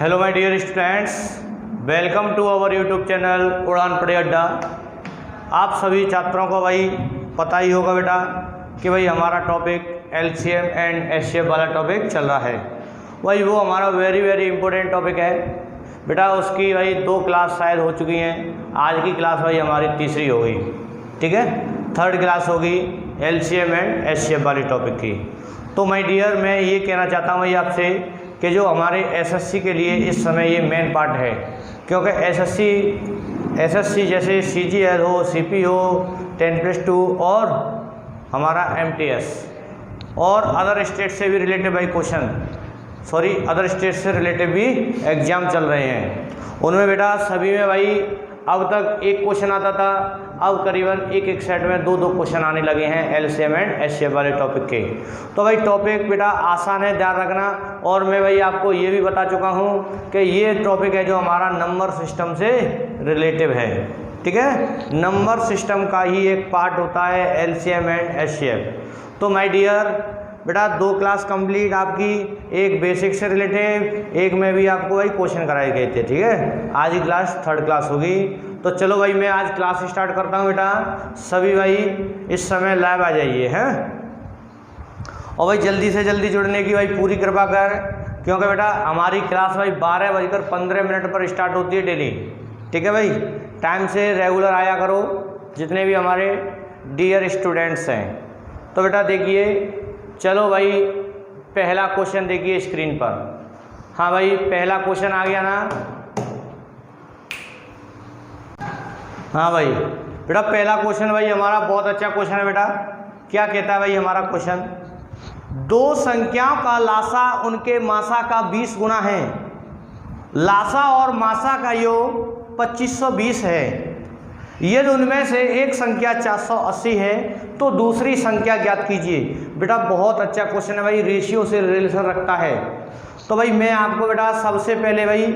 Hello my dear students, welcome to our YouTube channel Udaan Padhe अड्डा। आप सभी छात्रों को भाई पता ही होगा बेटा कि भाई हमारा टॉपिक एलसीएम एंड एचसीएफ वाला टॉपिक चल रहा है। भाई वो हमारा वेरी इंपॉर्टेंट टॉपिक है बेटा। उसकी भाई 2 क्लास शायद हो चुकी हैं। आज की क्लास भाई हमारी तीसरी हो गई, ठीक है। 3rd क्लास होगी एलसीएम एंड एचसीएफ वाली टॉपिक की। तो माय डियर, मैं ये कहना चाहता हूँ भाई आपसे कि जो हमारे एसएससी के लिए इस समय ये मेन पार्ट है, क्योंकि एसएससी जैसे सीजीएल हो, सीपी हो, 10+2 और हमारा एमटीएस और अदर स्टेट से भी रिलेटेड भाई अदर स्टेट से रिलेटेड भी एग्ज़ाम चल रहे हैं। उनमें बेटा सभी में भाई अब तक 1 क्वेश्चन आता था, अब करीबन एक सेट में 2 क्वेश्चन आने लगे हैं एलसीएम एंड एचसीएफ वाले टॉपिक के। तो भाई टॉपिक बेटा आसान है, ध्यान रखना। और मैं भाई आपको ये भी बता चुका हूँ कि ये टॉपिक है जो हमारा नंबर सिस्टम से रिलेटिव है, ठीक है। नंबर सिस्टम का ही एक पार्ट होता है एलसीएम एंड एचसीएफ। तो माय डियर बेटा 2 क्लास कंप्लीट आपकी, एक बेसिक से रिलेटेड, एक में भी आपको भाई क्वेश्चन कराए गए थे, ठीक है। आज की क्लास 3rd क्लास होगी। तो चलो भाई मैं आज क्लास स्टार्ट करता हूँ बेटा। सभी भाई इस समय लाइव आ जाइए, हैं। और भाई जल्दी से जल्दी जुड़ने की भाई पूरी कृपा कर, क्योंकि बेटा हमारी क्लास भाई 12:15 पर स्टार्ट होती है डेली, ठीक है भाई। टाइम से रेगुलर आया करो जितने भी हमारे डियर स्टूडेंट्स हैं। तो बेटा देखिए, चलो भाई पहला क्वेश्चन देखिए स्क्रीन पर। हाँ भाई पहला क्वेश्चन आ गया ना। हाँ भाई बेटा पहला क्वेश्चन भाई हमारा बहुत अच्छा क्वेश्चन है बेटा। क्या कहता है भाई हमारा क्वेश्चन? 2 संख्याओं का लासा उनके मासा का 20 गुना है। लासा और मासा का योग 2520 है। यदि उनमें से एक संख्या 480 है तो दूसरी संख्या ज्ञात कीजिए। बेटा बहुत अच्छा क्वेश्चन है भाई, रेशियो से रिलेशन रखता है। तो भाई मैं आपको बेटा सबसे पहले भाई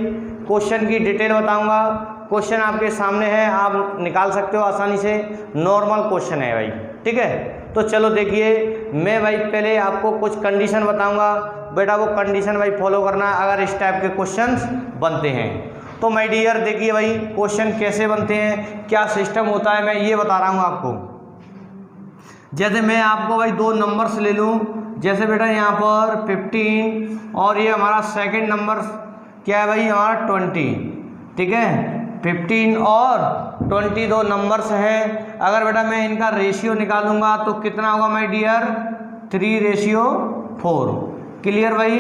क्वेश्चन की डिटेल बताऊंगा। क्वेश्चन आपके सामने है, आप निकाल सकते हो आसानी से। नॉर्मल क्वेश्चन है भाई, ठीक है। तो चलो देखिए, मैं भाई पहले आपको कुछ कंडीशन बताऊंगा बेटा, वो कंडीशन भाई फॉलो करना अगर इस टाइप के क्वेश्चंस बनते हैं। तो माय डियर देखिए भाई क्वेश्चन कैसे बनते हैं, क्या सिस्टम होता है, मैं ये बता रहा हूँ आपको। जैसे मैं आपको भाई 2 नंबर्स ले लूँ, जैसे बेटा यहाँ पर 15 और ये हमारा सेकंड नंबर क्या है भाई हमारा 20, ठीक है। 15 और 20 2 नंबर्स हैं। अगर बेटा मैं इनका रेशियो निकालूंगा तो कितना होगा माय डियर? 3:4। क्लियर भाई?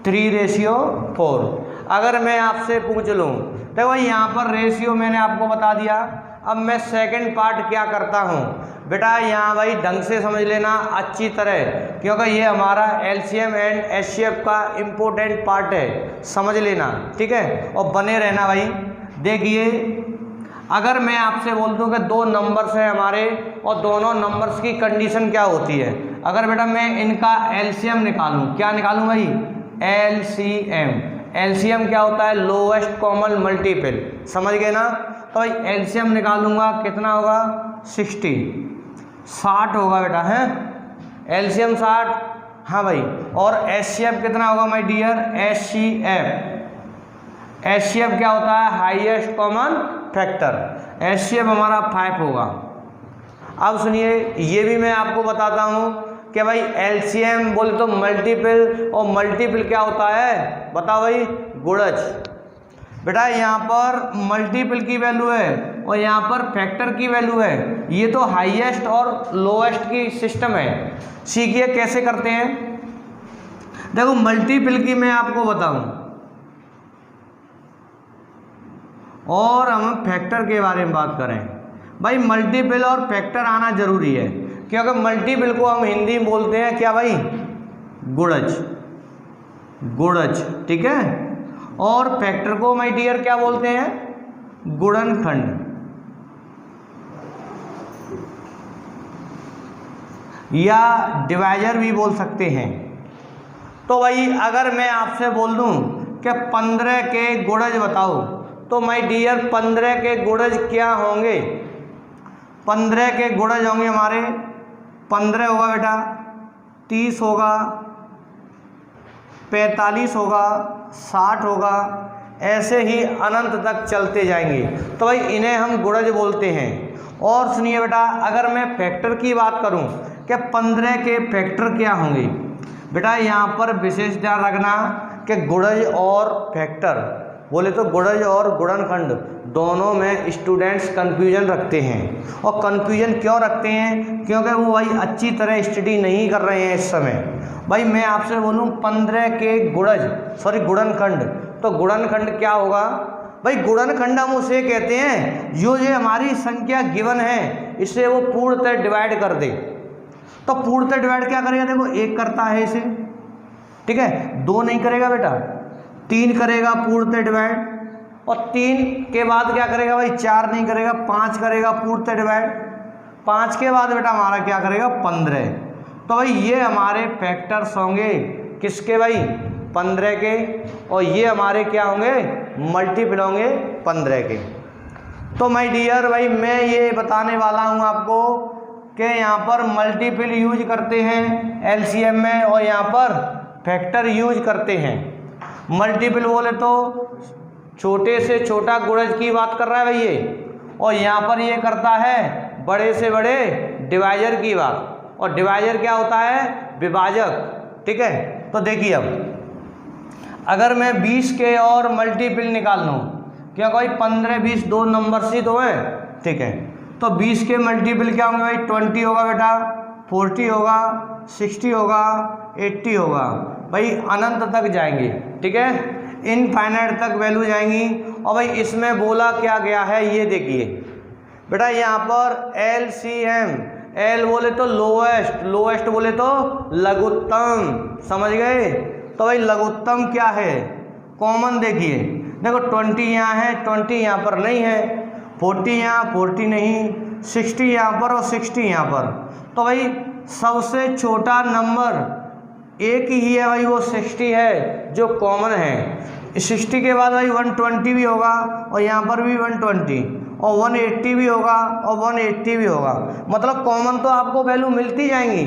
3:4। अगर मैं आपसे पूछ लूँ तो भाई यहाँ पर रेशियो मैंने आपको बता दिया। अब मैं सेकंड पार्ट क्या करता हूँ बेटा, यहाँ भाई ढंग से समझ लेना अच्छी तरह, क्योंकि ये हमारा एलसीएम एंड एचसीएफ का इम्पोर्टेंट पार्ट है, समझ लेना, ठीक है। और बने रहना भाई। देखिए अगर मैं आपसे बोल दूँ कि 2 नंबर्स हैं हमारे और दोनों नंबर्स की कंडीशन क्या होती है। अगर बेटा मैं इनका एलसीएम निकालूँ, क्या निकालूँ भाई? एलसीएम। एलसीएम क्या होता है? लोएस्ट कॉमन मल्टीपल, समझ गए ना। तो भाई एलसीएम निकालूंगा, कितना होगा? 60 होगा बेटा, है एलसीएम 60। हाँ भाई, और एचसीएफ कितना होगा माय डियर? एचसीएफ क्या होता है? Highest common factor. एचसीएफ हमारा 5 होगा। अब सुनिए, ये भी मैं आपको बताता हूँ कि भाई एलसीएम बोले तो मल्टीपल, और मल्टीपल क्या होता है बताओ भाई? गुणज। बेटा यहाँ पर मल्टीपल की वैल्यू है और यहाँ पर फैक्टर की वैल्यू है। ये तो हाईएस्ट और लोएस्ट की सिस्टम है। सीखिए कैसे करते हैं। देखो मल्टीपल की मैं आपको बताऊं और हम फैक्टर के बारे में बात करें। भाई मल्टीपल और फैक्टर आना जरूरी है, क्योंकि मल्टीपल को हम हिंदी में बोलते हैं क्या भाई? गुणज, ठीक है। और फैक्टर को माय डियर क्या बोलते हैं? गुणनखंड या डिवाइजर भी बोल सकते हैं। तो भाई अगर मैं आपसे बोल दूं कि 15 के गुणज बताओ, तो माय डियर 15 के गुणज क्या होंगे? 15 के गुणज होंगे हमारे 15 होगा बेटा, 30 होगा, 45 होगा, 60 होगा, ऐसे ही अनंत तक चलते जाएंगे। तो भाई इन्हें हम गुणज बोलते हैं। और सुनिए बेटा, अगर मैं फैक्टर की बात करूं कि 15 के फैक्टर क्या होंगे, बेटा यहाँ पर विशेष ध्यान रखना कि गुणज और फैक्टर बोले तो गुणज और गुणनखंड दोनों में स्टूडेंट्स कन्फ्यूजन रखते हैं। और कन्फ्यूजन क्यों रखते हैं? क्योंकि वो भाई अच्छी तरह स्टडी नहीं कर रहे हैं इस समय। भाई मैं आपसे बोलूँ 15 के गुणनखंड, तो गुणनखंड क्या होगा? भाई गुणनखंड हम उसे कहते हैं जो ये हमारी संख्या गिवन है इसे वो पूर्णतः डिवाइड कर दे। तो पूर्णतः डिवाइड क्या करेगा? देखो 1 करता है इसे, ठीक है, 2 नहीं करेगा बेटा, 3 करेगा पूर्णतः डिवाइड, और 3 के बाद क्या करेगा भाई? 4 नहीं करेगा, 5 करेगा पूर्णतः डिवाइड, 5 के बाद बेटा हमारा क्या करेगा? 15। तो भाई ये हमारे फैक्टर्स होंगे किसके भाई? 15 के, और ये हमारे क्या होंगे? मल्टीपल होंगे 15 के। तो माय डियर भाई मैं ये बताने वाला हूँ आपको कि यहाँ पर मल्टीपल यूज करते हैं एलसीएम में, और यहाँ पर फैक्टर यूज करते हैं। मल्टीपल बोले तो छोटे से छोटा गुणज की बात कर रहा है भाई ये, और यहाँ पर ये करता है बड़े से बड़े डिवाइजर की बात। और डिवाइजर क्या होता है? विभाजक, ठीक है। तो देखिए अब अगर मैं 20 के और मल्टीपल निकाल लूँ, क्या कोई 15 20 दो नंबर ही तो है, ठीक है। तो 20 के मल्टीपल क्या होंगे भाई? 20 होगा बेटा, 40 होगा, 60 होगा, 80 होगा, भाई अनंत तक जाएंगे, ठीक है, इनफाइनाइट तक वैल्यू जाएंगी। और भाई इसमें बोला क्या गया है ये देखिए बेटा, यहाँ पर LCM, L बोले तो लोएस्ट, लोएस्ट बोले तो लघुत्तम, समझ गए? तो भाई लघुत्तम क्या है? कॉमन देखिए, देखो 20 यहाँ है, 20 यहाँ पर नहीं है, 40 यहाँ, 40 नहीं, 60 यहाँ पर और 60 यहाँ पर। तो भाई सबसे छोटा नंबर एक ही है भाई, वो 60 है जो कॉमन है। 60 के बाद भाई 120 भी होगा, और यहाँ पर भी 120, और 180 भी होगा, और 180 भी होगा। मतलब कॉमन तो आपको वैल्यू मिलती जाएंगी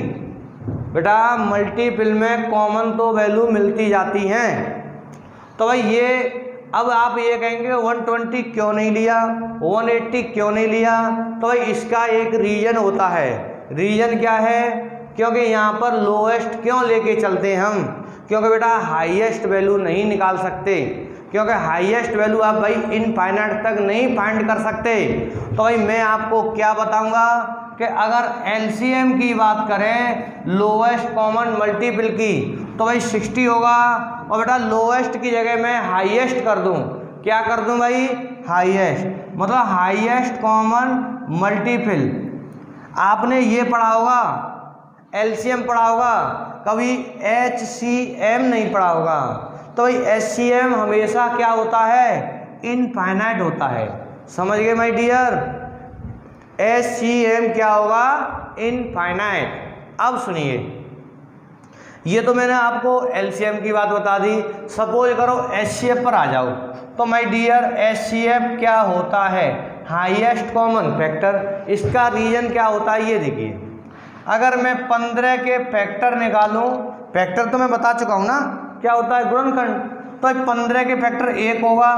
बेटा, मल्टीपल में कॉमन तो वैल्यू मिलती जाती हैं। तो भाई ये अब आप ये कहेंगे 120 क्यों नहीं लिया, 180 क्यों नहीं लिया? तो भाई इसका एक रीजन होता है। रीजन क्या है? क्योंकि यहाँ पर लोएस्ट क्यों लेके चलते हैं हम? क्योंकि बेटा हाईएस्ट वैल्यू नहीं निकाल सकते, क्योंकि हाईएस्ट वैल्यू आप भाई इनफाइनाइट तक नहीं फाइंड कर सकते। तो भाई मैं आपको क्या बताऊंगा कि अगर एलसीएम की बात करें लोएस्ट कॉमन मल्टीपल की, तो भाई 60 होगा, और बेटा लोएस्ट की जगह मैं हाईएस्ट कर दूं। क्या कर दूं भाई? हाईएस्ट, मतलब हाईएस्ट कॉमन मल्टीपल। आपने ये पढ़ा होगा, एलसीएम पढ़ा होगा, कभी HCM नहीं पढ़ा होगा। तो भाई HCM हमेशा क्या होता है? इनफाइनाइट होता है, समझ गए माय डियर? HCM क्या होगा? इनफाइनाइट। अब सुनिए, ये तो मैंने आपको LCM की बात बता दी। सपोज करो HCF पर आ जाओ, तो माय डियर HCF क्या होता है? Highest common factor. इसका रीजन क्या होता है ये देखिए, अगर मैं 15 के फैक्टर निकालूं, फैक्टर तो मैं बता चुका हूं ना क्या होता है? गुणनखंड। तो 15 के फैक्टर 1 होगा,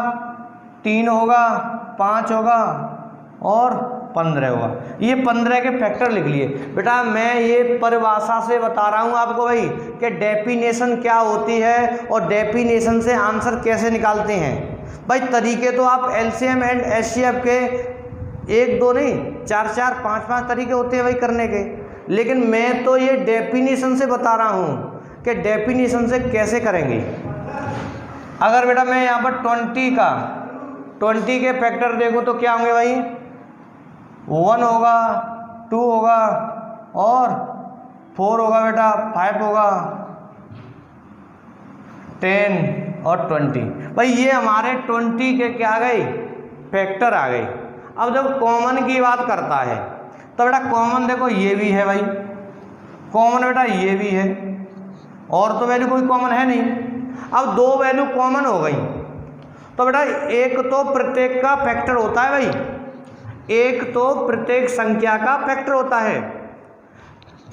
3 होगा, 5 होगा और 15 होगा। ये 15 के फैक्टर लिख लिए बेटा। मैं ये परिभाषा से बता रहा हूँ आपको भाई कि डेफिनेशन क्या होती है और डेफिनेशन से आंसर कैसे निकालते हैं। भाई तरीके तो आप LCM एंड HCF के 1 2 नहीं 4 4 5 5 तरीके होते हैं भाई करने के, लेकिन मैं तो ये डेफिनेशन से बता रहा हूँ कि डेफिनेशन से कैसे करेंगे। अगर बेटा मैं यहाँ पर 20 के फैक्टर देखूँ तो क्या होंगे भाई? 1 होगा, 2 होगा और 4 होगा बेटा, 5 होगा, 10 और 20। भाई ये हमारे 20 के क्या आ गए? फैक्टर आ गए। अब जब कॉमन की बात करता है तो बेटा कॉमन देखो ये भी है भाई, कॉमन बेटा ये भी है, और तो वैल्यू कोई कॉमन है नहीं। अब 2 वैल्यू कॉमन हो गई, तो बेटा एक तो प्रत्येक का फैक्टर होता है भाई, एक तो प्रत्येक संख्या का फैक्टर होता है।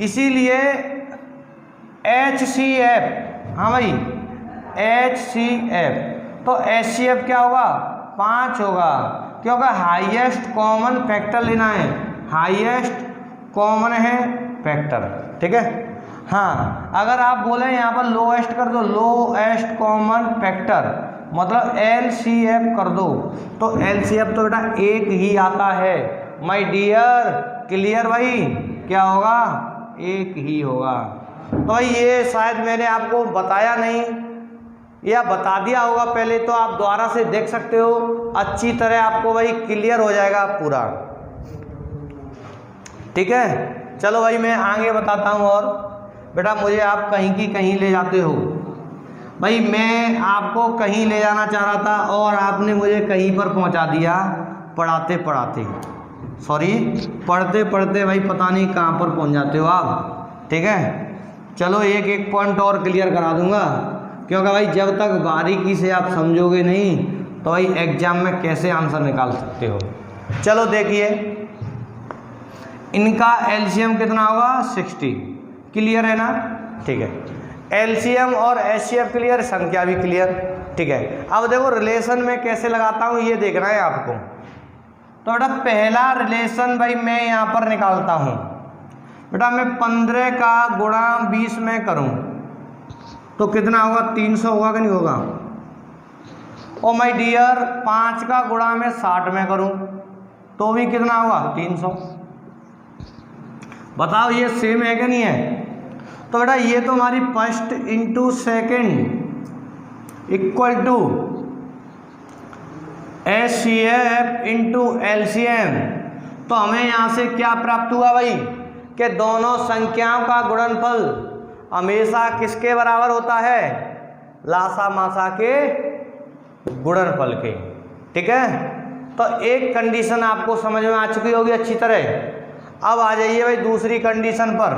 इसीलिए HCF, हाँ भाई HCF, तो HCF क्या होगा 5 होगा, क्योंकि हाईएस्ट कॉमन फैक्टर लेना है, हाईएस्ट कॉमन है फैक्टर, ठीक है। हाँ, अगर आप बोले यहाँ पर लोएस्ट कर दो, लोएस्ट कॉमन फैक्टर मतलब LCF कर दो, तो LCF तो बेटा 1 ही आता है माय डियर, क्लियर भाई, क्या होगा 1 ही होगा। तो भाई ये शायद मैंने आपको बताया नहीं या बता दिया होगा पहले, तो आप दोबारा से देख सकते हो, अच्छी तरह आपको भाई क्लियर हो जाएगा पूरा, ठीक है। चलो भाई मैं आगे बताता हूँ। और बेटा मुझे आप कहीं की कहीं ले जाते हो भाई, मैं आपको कहीं ले जाना चाह रहा था और आपने मुझे कहीं पर पहुंचा दिया पढ़ाते पढ़ाते, सॉरी पढ़ते पढ़ते भाई पता नहीं कहाँ पर पहुंच जाते हो आप, ठीक है। चलो एक एक पॉइंट और क्लियर करा दूंगा, क्योंकि भाई जब तक बारीकी से आप समझोगे नहीं तो भाई एग्जाम में कैसे आंसर निकाल सकते हो। चलो देखिए, इनका एलसीएम कितना होगा 60, क्लियर है ना, ठीक है। एलसीएम और एचसीएफ क्लियर, संख्या भी क्लियर, ठीक है। अब देखो रिलेशन में कैसे लगाता हूँ ये देखना है आपको। तो बेटा पहला रिलेशन भाई मैं यहाँ पर निकालता हूँ, बेटा मैं 15 का गुणा 20 में करूँ तो कितना होगा 300 होगा कि नहीं होगा। ओ माय डियर 5 का गुणा में 60 में करूँ तो भी कितना होगा 300। बताओ ये सेम है कि नहीं है। तो बेटा ये तो हमारी first into second equal to HCF into LCM. तो हमें यहाँ से क्या प्राप्त हुआ भाई कि दोनों संख्याओं का गुणनफल हमेशा किसके बराबर होता है, लासा मासा के गुणनफल के, ठीक है। तो एक कंडीशन आपको समझ में आ चुकी होगी अच्छी तरह। अब आ जाइए भाई दूसरी कंडीशन पर।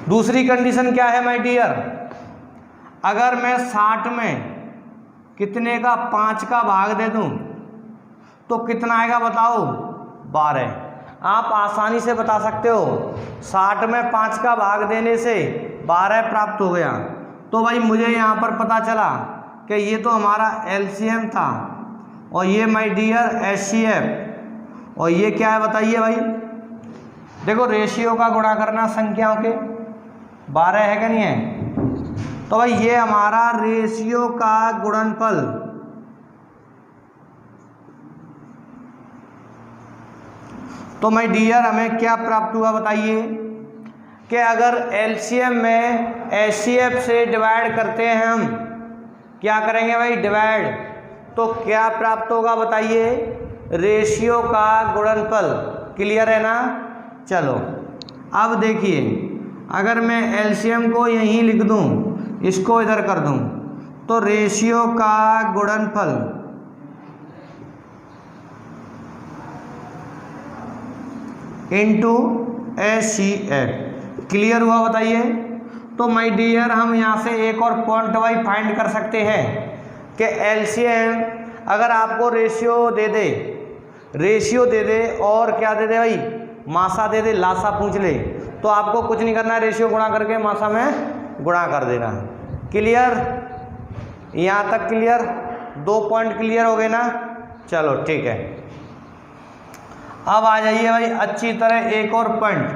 दूसरी कंडीशन क्या है माय डियर, अगर मैं 60 में कितने का 5 का भाग दे दूं तो कितना आएगा बताओ 12। आप आसानी से बता सकते हो 60 में 5 का भाग देने से 12 प्राप्त हो गया। तो भाई मुझे यहाँ पर पता चला कि ये तो हमारा एलसीएम था और ये माय डियर एचसीएफ, और ये क्या है बताइए भाई। देखो रेशियो का गुणा करना संख्याओं के 12 है कि नहीं है। तो भाई ये हमारा रेशियो का गुणनफल, तो माय डियर हमें क्या प्राप्त हुआ बताइए कि अगर एलसीएम में एचसीएफ से डिवाइड करते हैं हम, क्या करेंगे भाई डिवाइड, तो क्या प्राप्त होगा बताइए रेशियो का गुणनफल, क्लियर है ना। चलो अब देखिए, अगर मैं एलसीएम को यहीं लिख दूं, इसको इधर कर दूं, तो रेशियो का गुणनफल इनटू एचसीएफ, क्लियर हुआ बताइए। तो माय डियर हम यहाँ से एक और पॉइंट भाई फाइंड कर सकते हैं कि एलसीएम अगर आपको रेशियो दे दे और क्या दे दे भाई मासा दे दे, लासा पूछ ले, तो आपको कुछ नहीं करना है, रेशियो गुणा करके मासा में गुणा कर देना। क्लियर, यहाँ तक क्लियर, 2 पॉइंट क्लियर हो गए ना। चलो ठीक है, अब आ जाइए भाई अच्छी तरह एक और पॉइंट।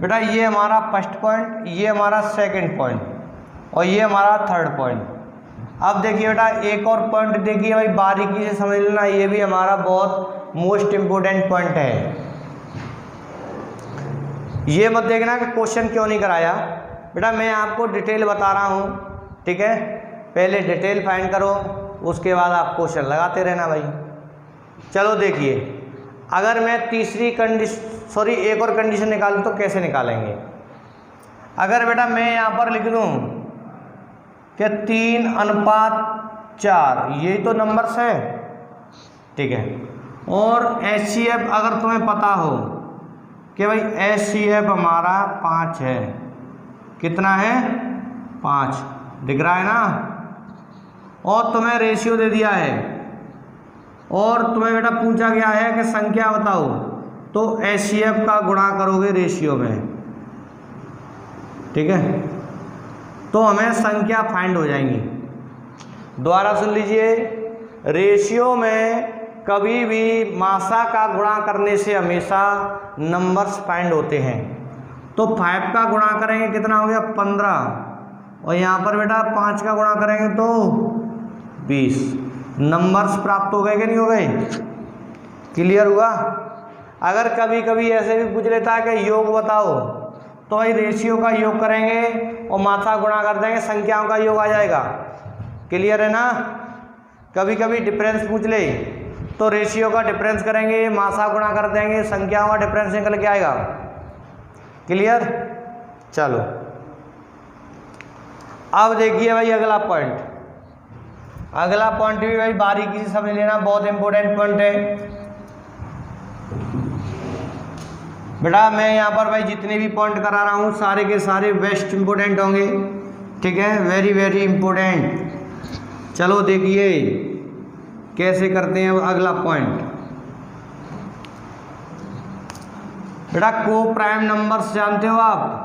बेटा ये हमारा फर्स्ट पॉइंट, ये हमारा सेकंड पॉइंट और ये हमारा थर्ड पॉइंट। अब देखिए बेटा एक और पॉइंट देखिए भाई, बारीकी से समझ लेना, ये भी हमारा बहुत मोस्ट इम्पोर्टेंट पॉइंट है। ये मत देखना कि क्वेश्चन क्यों नहीं कराया, बेटा मैं आपको डिटेल बता रहा हूँ, ठीक है। पहले डिटेल फाइंड करो, उसके बाद आप क्वेश्चन लगाते रहना भाई। चलो देखिए, अगर मैं एक और कंडीशन निकालूँ तो कैसे निकालेंगे। अगर बेटा मैं यहाँ पर लिख दूँ कि 3:4, यही तो नंबर्स है, ठीक है। और एचसीएफ अगर तुम्हें पता हो कि भाई एचसीएफ हमारा 5 है, कितना है 5, दिख रहा है ना। और तुम्हें रेशियो दे दिया है और तुम्हें बेटा पूछा गया है कि संख्या बताओ, तो एचसीएफ का गुणा करोगे रेशियो में, ठीक है। तो हमें संख्या फाइंड हो जाएंगी। दोबारा सुन लीजिए, रेशियो में कभी भी मासा का गुणा करने से हमेशा नंबर्स फाइंड होते हैं। तो 5 का गुणा करेंगे कितना हो गया 15, और यहाँ पर बेटा 5 का गुणा करेंगे तो 20। नंबर्स प्राप्त हो गए कि नहीं हो गए? क्लियर हुआ? अगर कभी कभी ऐसे भी पूछ लेता है कि योग बताओ, तो भाई रेशियो का योग करेंगे और मासा गुणा कर देंगे, संख्याओं का योग आ जाएगा। क्लियर है ना? कभी कभी डिफरेंस पूछ ले तो रेशियो का डिफरेंस करेंगे, मासा गुणा कर देंगे, संख्याओं का डिफरेंस निकल के आएगा। क्लियर? चलो अब देखिए भाई अगला पॉइंट। अगला पॉइंट भी भाई बारीकी से समझ लेना, बहुत इंपॉर्टेंट पॉइंट है बेटा। मैं यहाँ पर भाई जितने भी पॉइंट करा रहा हूँ सारे के सारे बेस्ट इंपॉर्टेंट होंगे, ठीक है, वेरी वेरी इंपॉर्टेंट। चलो देखिए कैसे करते हैं अगला पॉइंट। बेटा को प्राइम नंबर्स जानते हो आप?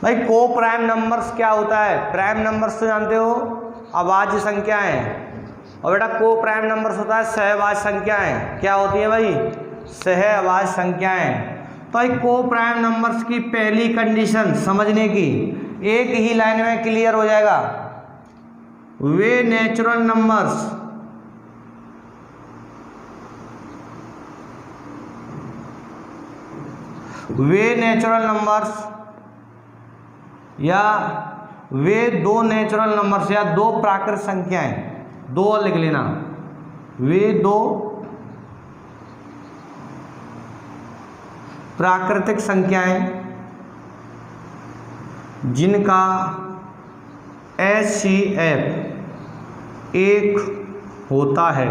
भाई को प्राइम नंबर्स क्या होता है? प्राइम नंबर्स तो जानते हो, अभाज्य संख्याएं। और बेटा को प्राइम नंबर्स होता है सहभाज्य संख्याएं। क्या होती है भाई? सहभाज्य संख्याएं। तो भाई को प्राइम नंबर्स की पहली कंडीशन समझने की एक ही लाइन में क्लियर हो जाएगा। वे नेचुरल नंबर्स या वे दो नेचुरल नंबर्स या दो प्राकृतिक संख्याएं, दो लिख लेना, वे दो प्राकृतिक संख्याएं जिनका HCF एक होता है।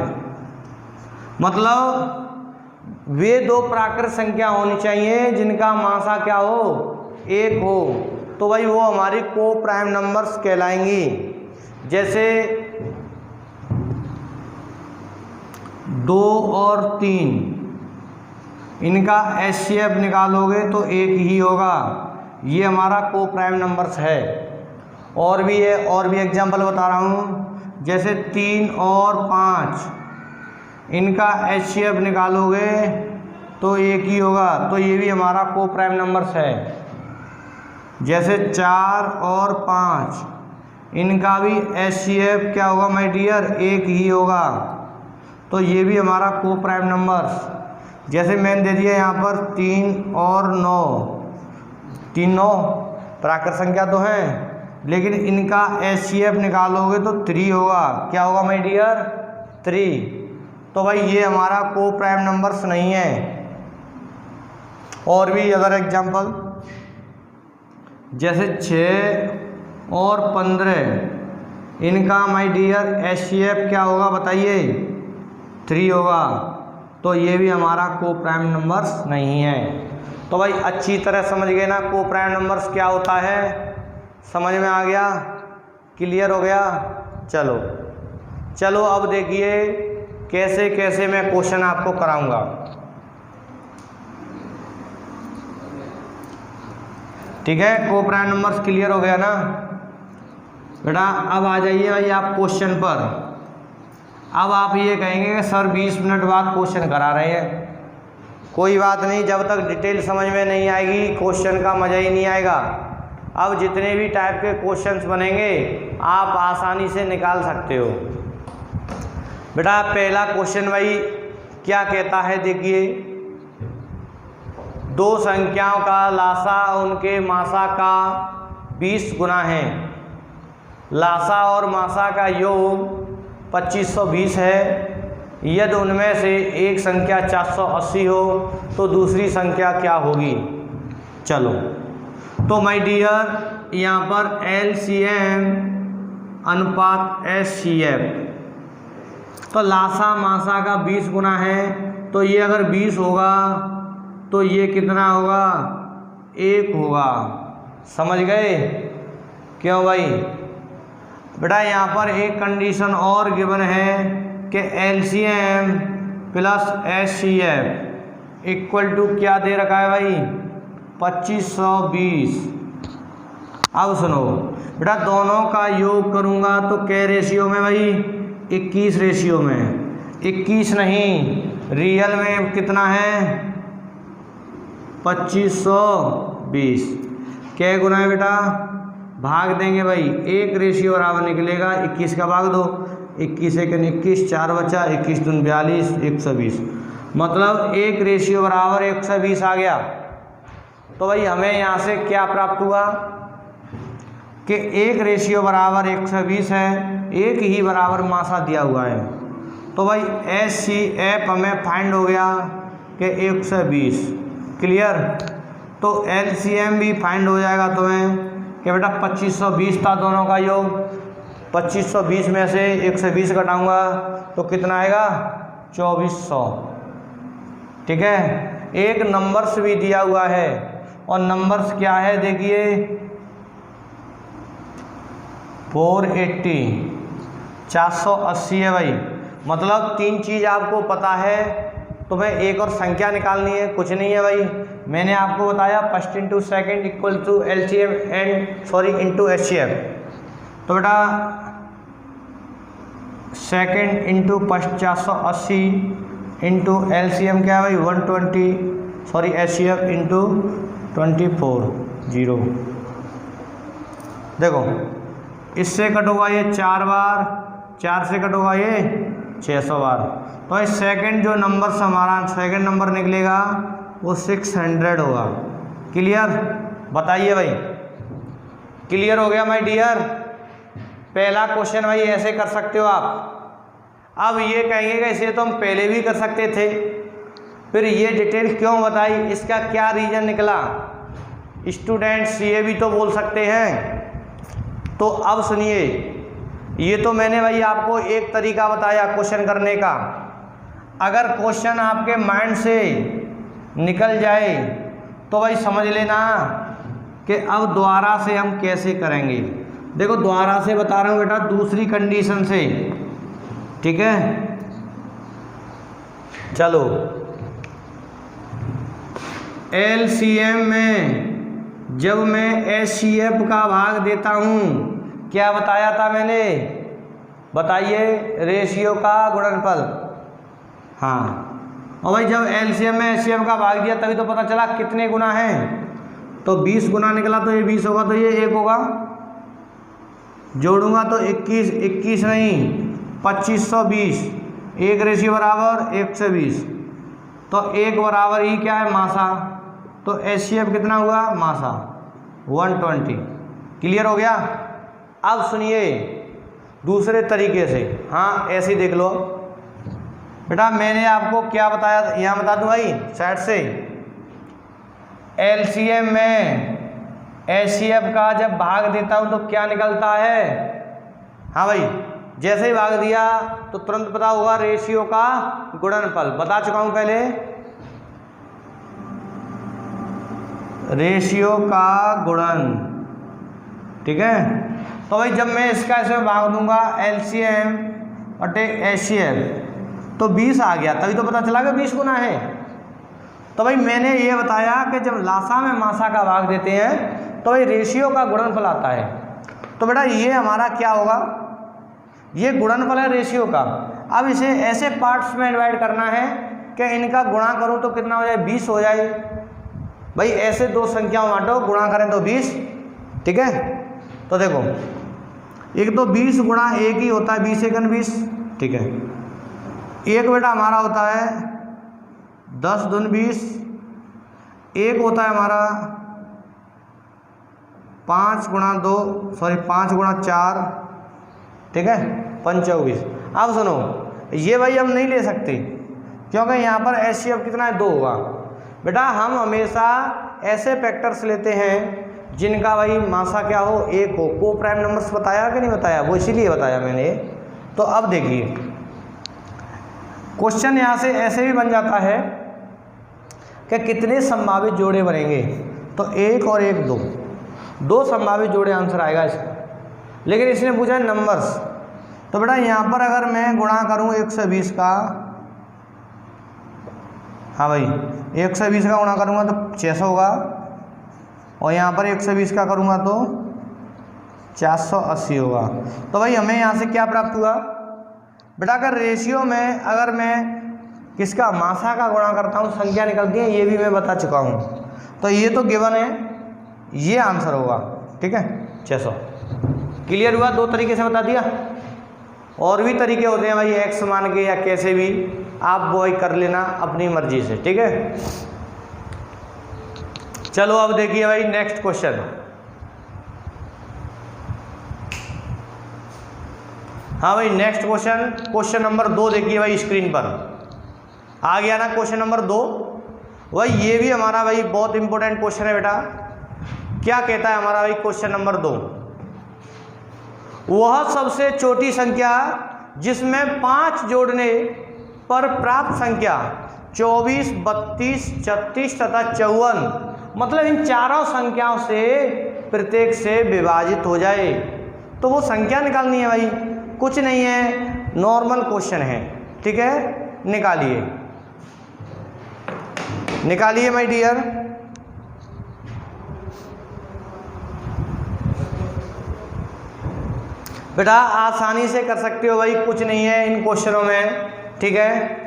मतलब वे दो प्राकृतिक संख्या होनी चाहिए जिनका मासा क्या हो? एक हो। तो भाई वो हमारी को प्राइम नंबर्स कहलाएंगी। जैसे 2 और 3, इनका HCF निकालोगे तो एक ही होगा, ये हमारा को प्राइम नंबर्स है। और भी है, और भी एग्जांपल बता रहा हूँ। जैसे 3 और 5, इनका HCF निकालोगे तो एक ही होगा, तो ये भी हमारा को प्राइम नंबर्स है। जैसे 4 और 5, इनका भी HCF क्या होगा माय डियर? एक ही होगा, तो ये भी हमारा को प्राइम नंबर्स। जैसे मैंने दे दिया यहाँ पर 3 और 9, 3 9 प्राकृतिक संख्या तो है, लेकिन इनका HCF निकालोगे तो 3 होगा। क्या होगा माय डियर? 3। तो भाई ये हमारा को प्राइम नंबर्स नहीं है। और भी अगर एग्जांपल, जैसे 6 और 15, इनका माय डियर HCF क्या होगा बताइए? 3 होगा, तो ये भी हमारा को प्राइम नंबर्स नहीं है। तो भाई अच्छी तरह समझ गए ना को प्राइम नंबर्स क्या होता है? समझ में आ गया? क्लियर हो गया? चलो चलो अब देखिए कैसे कैसे मैं क्वेश्चन आपको कराऊंगा। ठीक है, को प्राइम नंबर्स क्लियर हो गया ना बेटा? अब आ जाइए भाई आप क्वेश्चन पर। अब आप ये कहेंगे कि सर 20 मिनट बाद क्वेश्चन करा रहे हैं। कोई बात नहीं, जब तक डिटेल समझ में नहीं आएगी क्वेश्चन का मज़ा ही नहीं आएगा। अब जितने भी टाइप के क्वेश्चंस बनेंगे आप आसानी से निकाल सकते हो। बेटा पहला क्वेश्चन भाई क्या कहता है? देखिए, दो संख्याओं का लासा उनके मासा का 20 गुना है। लासा और मासा का योग 2520 है। यदि उनमें से एक संख्या 480 हो तो दूसरी संख्या क्या होगी? चलो तो माय डियर यहाँ पर LCM अनुपात HCF, तो लासा मासा का 20 गुना है, तो ये अगर 20 होगा तो ये कितना होगा? 1 होगा। समझ गए? क्यों भाई? बेटा यहाँ पर एक कंडीशन और गिवन है कि LCM plus HCF equal to क्या दे रखा है भाई 2520। अब सुनो बेटा, दोनों का योग करूंगा तो क्या रेशियो में भाई 21 रेशियो में। 21 नहीं, रियल में कितना है 2520। क्या गुना है बेटा, भाग देंगे भाई, एक रेशियो बराबर निकलेगा 21 का भाग दो, 21 एक 21, 4 बचा, 21 दून 42, 120, मतलब एक रेशियो बराबर 120 आ गया। तो भाई हमें यहाँ से क्या प्राप्त हुआ कि एक रेशियो बराबर 120 है, एक ही बराबर मासा दिया हुआ है। तो भाई HCF हमें फाइंड हो गया कि 120। क्लियर। तो LCM भी फाइंड हो जाएगा तुम्हें कि बेटा 2520 था दोनों का योग, 2520 में से 120 घटाऊंगा तो कितना आएगा 2400। ठीक है। एक नंबर्स भी दिया हुआ है, और नंबर्स क्या है देखिए 480, 480 है भाई। मतलब तीन चीज़ आपको पता है, तुम्हें एक और संख्या निकालनी है, कुछ नहीं है भाई। मैंने आपको बताया first into second equal to LCM into HCF। तो बेटा second into first 480 into LCM क्या है भाई 120, HCF इंटू 24 देखो इससे कट होगा ये 4 बार, 4 से कट होगा ये 600 बार। तो इस सेकंड जो नंबर से हमारा सेकंड नंबर निकलेगा वो 600 होगा। क्लियर। बताइए भाई, क्लियर हो गया माय डियर। पहला क्वेश्चन भाई ऐसे कर सकते हो आप। अब ये कहेंगे कि इसे तो हम पहले भी कर सकते थे, फिर ये डिटेल क्यों बताई, इसका क्या रीज़न निकला। स्टूडेंट्स ये भी तो बोल सकते हैं। तो अब सुनिए, ये तो मैंने भाई आपको एक तरीका बताया क्वेश्चन करने का। अगर क्वेश्चन आपके माइंड से निकल जाए तो भाई समझ लेना कि अब दोबारा से हम कैसे करेंगे। देखो दोबारा से बता रहा हूँ बेटा, दूसरी कंडीशन से। ठीक है, चलो LCM में जब मैं HCF का भाग देता हूँ, क्या बताया था मैंने, बताइए, रेशियो का गुणनफल। हाँ, और भाई जब LCM में HCF का भाग दिया तभी तो पता चला कितने गुना है। तो 20 गुना निकला, तो ये 20 होगा, तो ये 1 होगा। जोड़ूंगा तो 21, 21 नहीं 2520, एक रेशियो बराबर 120। तो एक बराबर ही क्या है मासा, तो HCF कितना हुआ मासा 120। क्लियर हो गया। अब सुनिए दूसरे तरीके से। हाँ ऐसे ही देख लो बेटा, मैंने आपको क्या बताया, यहाँ बता दूँ भाई साइड से। LCM में HCF का जब भाग देता हूँ तो क्या निकलता है। हाँ भाई, जैसे ही भाग दिया तो तुरंत पता होगा रेशियो का गुणनफल। बता चुका हूँ पहले, रेशियो का गुणन। ठीक है। तो भाई जब मैं इसका ऐसे भाग दूंगा LCM बटे HCF तो 20 आ गया, तभी तो पता चला कि 20 गुना है। तो भाई मैंने ये बताया कि जब लासा में मासा का भाग देते हैं तो भाई रेशियो का गुणनफल आता है। तो बेटा ये हमारा क्या होगा, ये गुणनफल है रेशियो का। अब इसे ऐसे पार्ट्स में डिवाइड करना है कि इनका गुणा करूं तो कितना हो जाए 20 हो जाए। भाई ऐसे दो संख्याओं बांटो, गुणा करें तो 20। ठीक है। तो देखो एक तो 20 गुणा एक ही होता है, 20 एकन 20। ठीक है। एक बेटा हमारा होता है 10 दून 20, एक होता है हमारा 5 गुणा 4। ठीक है 25। अब सुनो, ये भाई हम नहीं ले सकते क्योंकि यहाँ पर HCF कितना है 2 होगा। बेटा हम हमेशा ऐसे फैक्टर्स लेते हैं जिनका भाई मासा क्या हो 1 हो। को प्राइम नंबर्स बताया कि नहीं बताया, वो इसीलिए बताया मैंने। तो अब देखिए क्वेश्चन यहाँ से ऐसे भी बन जाता है कि कितने संभावित जोड़े बनेंगे। तो 1 और 1 2 संभावित जोड़े आंसर आएगा इसका। लेकिन इसने पूछा है नंबर्स। तो बेटा यहाँ पर अगर मैं गुणा करूँ 120 का, हाँ भाई 120 का गुणा करूँगा तो 600 होगा, और यहाँ पर 120 का करूँगा तो 480 होगा। तो भाई हमें यहाँ से क्या प्राप्त हुआ बेटा, अगर रेशियो में अगर मैं किसका मासा का गुणा करता हूँ संख्या निकलती है, ये भी मैं बता चुका हूँ। तो ये तो गिवन है, ये आंसर होगा, ठीक है 600। क्लियर हुआ? दो तरीके से बता दिया। और भी तरीके होते हैं भाई एक्स मान के या कैसे भी, आप वो ही कर लेना अपनी मर्जी से, ठीक है। चलो अब देखिए भाई नेक्स्ट क्वेश्चन। हाँ भाई नेक्स्ट क्वेश्चन, क्वेश्चन नंबर 2 देखिए भाई स्क्रीन पर आ गया ना क्वेश्चन नंबर 2। भाई ये भी हमारा भाई बहुत इंपॉर्टेंट क्वेश्चन है बेटा। क्या कहता है हमारा भाई क्वेश्चन नंबर 2, वह सबसे छोटी संख्या जिसमें 5 जोड़ने पर प्राप्त संख्या 24, 32, 36 तथा 54, मतलब इन चारों संख्याओं से प्रत्येक से विभाजित हो जाए, तो वो संख्या निकालनी है भाई। कुछ नहीं है, नॉर्मल क्वेश्चन है, ठीक है। निकालिए निकालिए माय डियर। बेटा आसानी से कर सकते हो भाई, कुछ नहीं है इन क्वेश्चनों में, ठीक है।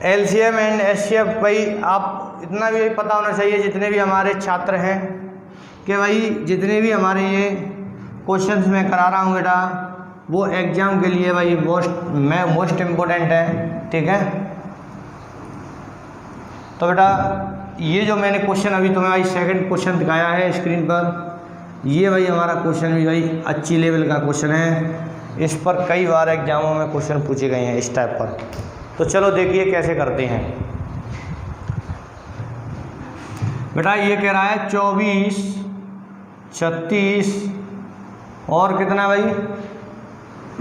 एलसीएम एंड एचसीएफ भाई आप इतना भी पता होना चाहिए जितने भी हमारे छात्र हैं कि भाई जितने भी हमारे ये क्वेश्चंस मैं करा रहा हूँ बेटा, वो एग्ज़ाम के लिए भाई मोस्ट इम्पोर्टेंट है, ठीक है। तो बेटा ये जो मैंने क्वेश्चन अभी तुम्हें भाई सेकंड क्वेश्चन दिखाया है स्क्रीन पर, ये भाई हमारा क्वेश्चन भी भाई अच्छी लेवल का क्वेश्चन है। इस पर कई बार एग्जामों में क्वेश्चन पूछे गए हैं इस टाइप पर। तो चलो देखिए कैसे करते हैं बेटा। ये कह रहा है 24, 36 और कितना भाई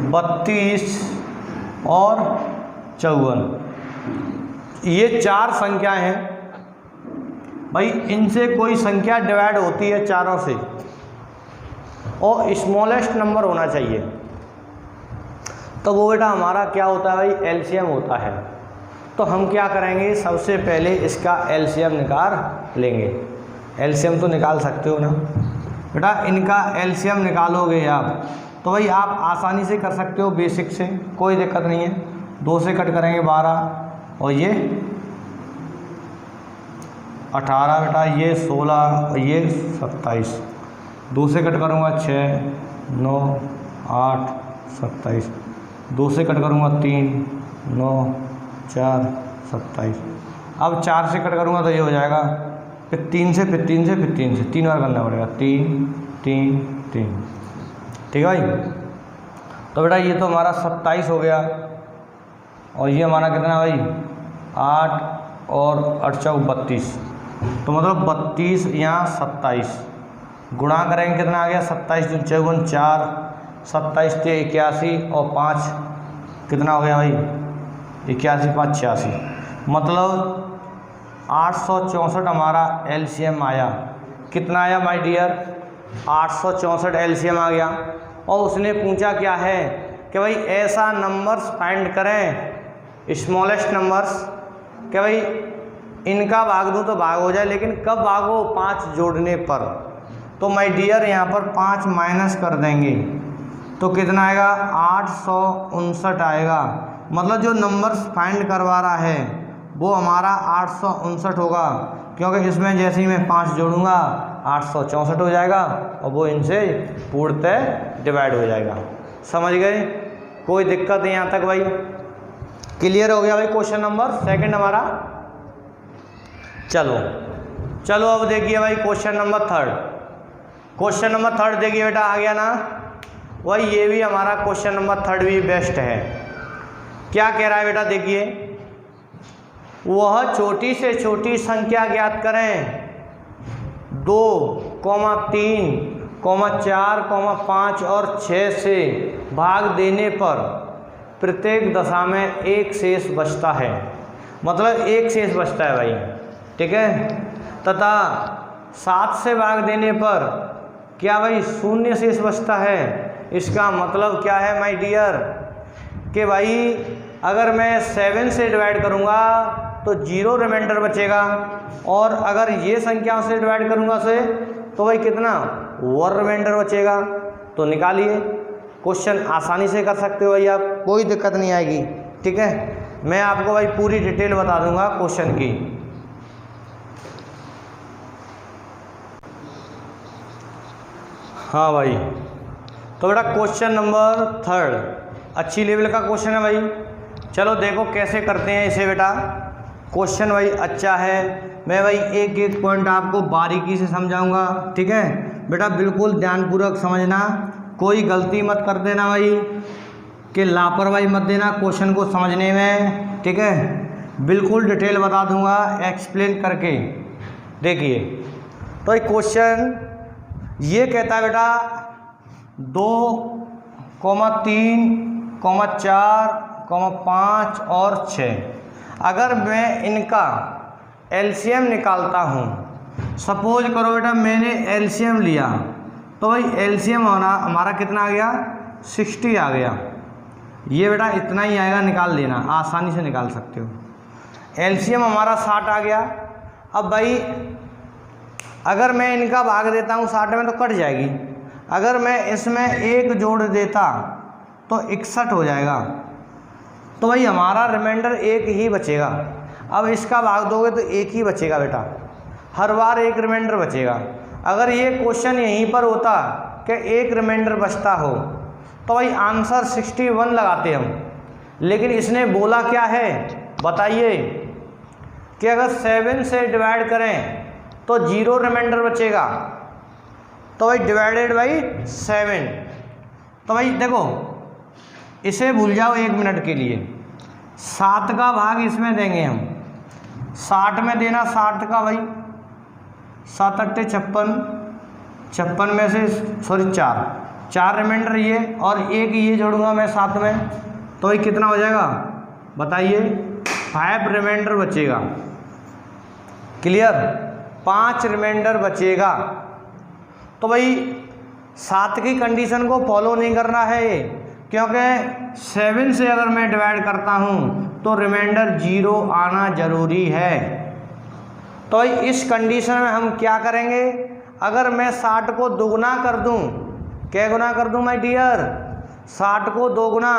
32 और 54, ये 4 संख्याएं हैं भाई। इनसे कोई संख्या डिवाइड होती है चारों से, और स्मॉलेस्ट नंबर होना चाहिए, तो वो बेटा हमारा क्या होता है भाई एलसीएम होता है। तो हम क्या करेंगे, सबसे पहले इसका एलसीएम निकाल लेंगे। एलसीएम तो निकाल सकते हो ना बेटा, इनका एलसीएम निकालोगे आप तो भाई आप आसानी से कर सकते हो, बेसिक से कोई दिक्कत नहीं है। 2 से कट करेंगे 12 और ये 18 बेटा, ये 16 और ये 27। 2 से कट करूँगा 6, 9, 8, 27। 2 से कट करूँगा 3, 9, 4, 27। अब 4 से कट करूँगा तो ये हो जाएगा, फिर 3 से, फिर 3 से, फिर 3 से, 3 बार करना पड़ेगा, 3, 3, 3, ठीक है भाई। तो बेटा ये तो हमारा 27 हो गया, और ये हमारा कितना भाई 8 और 8 चौक 32, तो मतलब 32 यहाँ 27 गुणा करेंगे कितना आ गया 27 दूनी 4, 27 से 81 और 5 कितना हो गया भाई 81, 5, 86, मतलब 864 हमारा एलसीएम आया। कितना आया माय डियर 864 एलसीएम आ गया। और उसने पूछा क्या है कि भाई ऐसा नंबर्स फाइंड करें, स्मॉलेस्ट नंबर्स, कि भाई इनका भाग दूँ तो भाग हो जाए, लेकिन कब भागो 5 जोड़ने पर। तो माय डियर यहाँ पर 5 माइनस कर देंगे तो कितना आएगा 859 आएगा। मतलब जो नंबर्स फाइंड करवा रहा है वो हमारा 859 होगा, क्योंकि इसमें जैसे ही मैं 5 जोड़ूंगा 864 हो जाएगा और वो इनसे पूर्णतः डिवाइड हो जाएगा। समझ गए? कोई दिक्कत नहीं यहाँ तक भाई? क्लियर हो गया भाई क्वेश्चन नंबर सेकंड हमारा। चलो अब देखिए भाई question number third. Question number third देखिए बेटा, आ गया ना वही, ये भी हमारा क्वेश्चन नंबर थर्ड भी बेस्ट है। क्या कह रहा है बेटा, देखिए, वह छोटी से छोटी संख्या ज्ञात करें 2, 3, 4, 5 और 6 से भाग देने पर प्रत्येक दशा में एक शेष बचता है। मतलब एक शेष बचता है भाई, ठीक है। तथा 7 से भाग देने पर क्या भाई 0 शेष बचता है। इसका मतलब क्या है माय डियर कि भाई अगर मैं 7 से डिवाइड करूँगा तो 0 रिमाइंडर बचेगा। और अगर ये संख्याओं से डिवाइड करूँगा उसे तो भाई कितना 1 रिमाइंडर बचेगा। तो निकालिए, क्वेश्चन आसानी से कर सकते हो भाई आप, कोई दिक्कत नहीं आएगी। ठीक है, मैं आपको भाई पूरी डिटेल बता दूंगा क्वेश्चन की। हाँ भाई, तो बेटा क्वेश्चन नंबर 3 अच्छी लेवल का क्वेश्चन है भाई। चलो देखो कैसे करते हैं इसे बेटा। क्वेश्चन भाई अच्छा है, मैं भाई एक एक पॉइंट आपको बारीकी से समझाऊंगा। ठीक है बेटा, बिल्कुल ध्यानपूर्वक समझना, कोई गलती मत कर देना भाई, कि लापरवाही मत देना क्वेश्चन को समझने में। ठीक है, बिल्कुल डिटेल बता दूंगा एक्सप्लेन करके। देखिए तो एक क्वेश्चन ये कहता है बेटा 2, 3, 4, 5 और 6, अगर मैं इनका एलसीएम निकालता हूँ, सपोज करो बेटा मैंने एलसीएम लिया, तो भाई एलसीएम हमारा कितना आ गया 60 आ गया। ये बेटा इतना ही आएगा, निकाल लेना, आसानी से निकाल सकते हो। एलसीएम हमारा 60 आ गया। अब भाई अगर मैं इनका भाग देता हूँ 60 में तो कट जाएगी, अगर मैं इसमें 1 जोड़ देता तो 61 हो जाएगा। तो भाई हमारा रिमाइंडर 1 ही बचेगा। अब इसका भाग दोगे तो 1 ही बचेगा बेटा, हर बार 1 रिमाइंडर बचेगा। अगर ये क्वेश्चन यहीं पर होता कि 1 रिमाइंडर बचता हो तो भाई आंसर 61 लगाते हम, लेकिन इसने बोला क्या है बताइए, कि अगर 7 से डिवाइड करें तो 0 रिमाइंडर बचेगा। तो भाई डिवाइडेड बाई 7। तो भाई देखो इसे भूल जाओ 1 मिनट के लिए, 7 का भाग इसमें देंगे हम, 60 में देना 60 का भाई, 7 8 56, 56 में से सॉरी 4 रिमाइंडर ये और 1 ये जोड़ूंगा मैं 7 में, तो भाई कितना हो जाएगा बताइए, 5 रिमाइंडर बचेगा। क्लियर, 5 रिमाइंडर बचेगा। तो भाई 7 की कंडीशन को फॉलो नहीं करना है, क्योंकि 7 से अगर मैं डिवाइड करता हूँ तो रिमाइंडर 0 आना जरूरी है। तो भाई इस कंडीशन में हम क्या करेंगे, अगर मैं 60 को दोगुना कर दूँ, क्या गुना कर दूँ माय डियर, 60 को 2 गुना,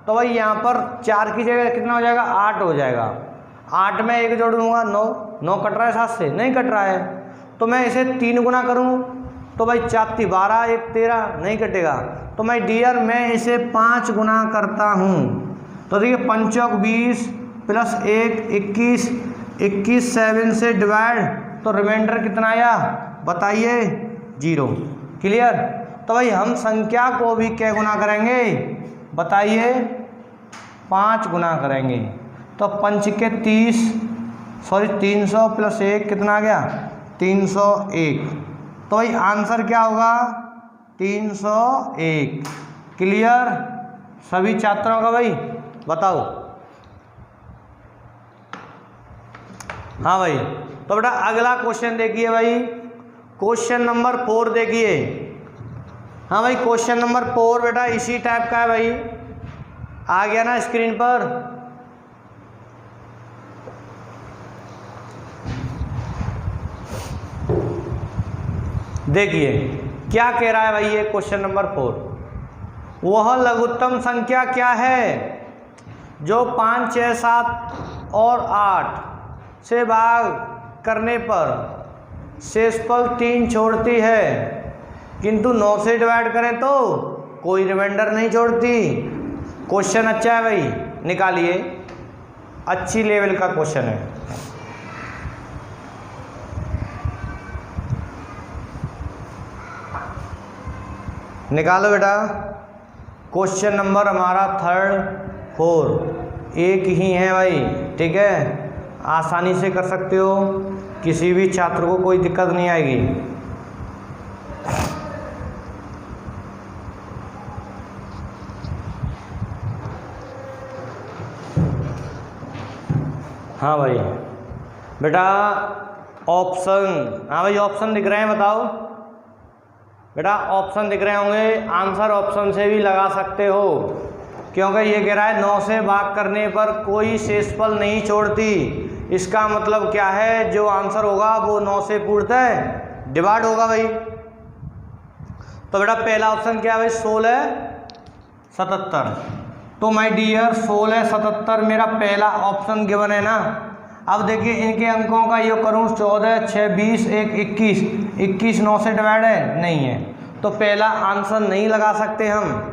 तो भाई यहाँ पर 4 की जगह कितना हो जाएगा 8 हो जाएगा। 8 में 1 जोड़ दूँगा 9 कट रहा है 7 से, नहीं कट रहा है। तो मैं इसे 3 गुना करूँ तो भाई 4 3 12 1 13 नहीं कटेगा। तो माय डियर मैं इसे 5 गुना करता हूँ, तो देखिए 5 चौक 20 प्लस 1 21, 21 7 से डिवाइड, तो रिमाइंडर कितना आया बताइए 0। क्लियर, तो भाई हम संख्या को भी क्या गुना करेंगे बताइए 5 गुना करेंगे। तो 5 के 30 सॉरी 300 प्लस 1 कितना आ गया 301। तो भाई आंसर क्या होगा 301। क्लियर सभी छात्रों का भाई बताओ। हाँ भाई, तो बेटा अगला क्वेश्चन देखिए भाई, क्वेश्चन नंबर 4 देखिए। हाँ भाई क्वेश्चन नंबर 4 बेटा इसी टाइप का है भाई, आ गया ना स्क्रीन पर। देखिए क्या कह रहा है भाई ये क्वेश्चन नंबर 4, वह लघुत्तम संख्या क्या है जो 5 6 7 और 8 से भाग करने पर शेषफल 3 छोड़ती है, किंतु 9 से डिवाइड करें तो कोई रिमाइंडर नहीं छोड़ती। क्वेश्चन अच्छा है भाई, निकालिए, अच्छी लेवल का क्वेश्चन है। निकालो बेटा, क्वेश्चन नंबर हमारा 4 एक ही है भाई। ठीक है, आसानी से कर सकते हो, किसी भी छात्र को कोई दिक्कत नहीं आएगी। हाँ भाई बेटा ऑप्शन, हाँ भाई ऑप्शन दिख रहे हैं बताओ बेटा, ऑप्शन दिख रहे होंगे, आंसर ऑप्शन से भी लगा सकते हो, क्योंकि ये कह रहा है 9 से भाग करने पर कोई शेषफल नहीं छोड़ती, इसका मतलब क्या है, जो आंसर होगा वो 9 से पूर्णतः डिवाइड होगा भाई। तो बेटा पहला ऑप्शन क्या है भाई, 16 77। तो माय डियर 16 77 मेरा पहला ऑप्शन गिवन है ना। अब देखिए इनके अंकों का योग करूँ, 14 6 20 1 21, 21 9 से डिवाइड है, नहीं है, तो पहला आंसर नहीं लगा सकते हम।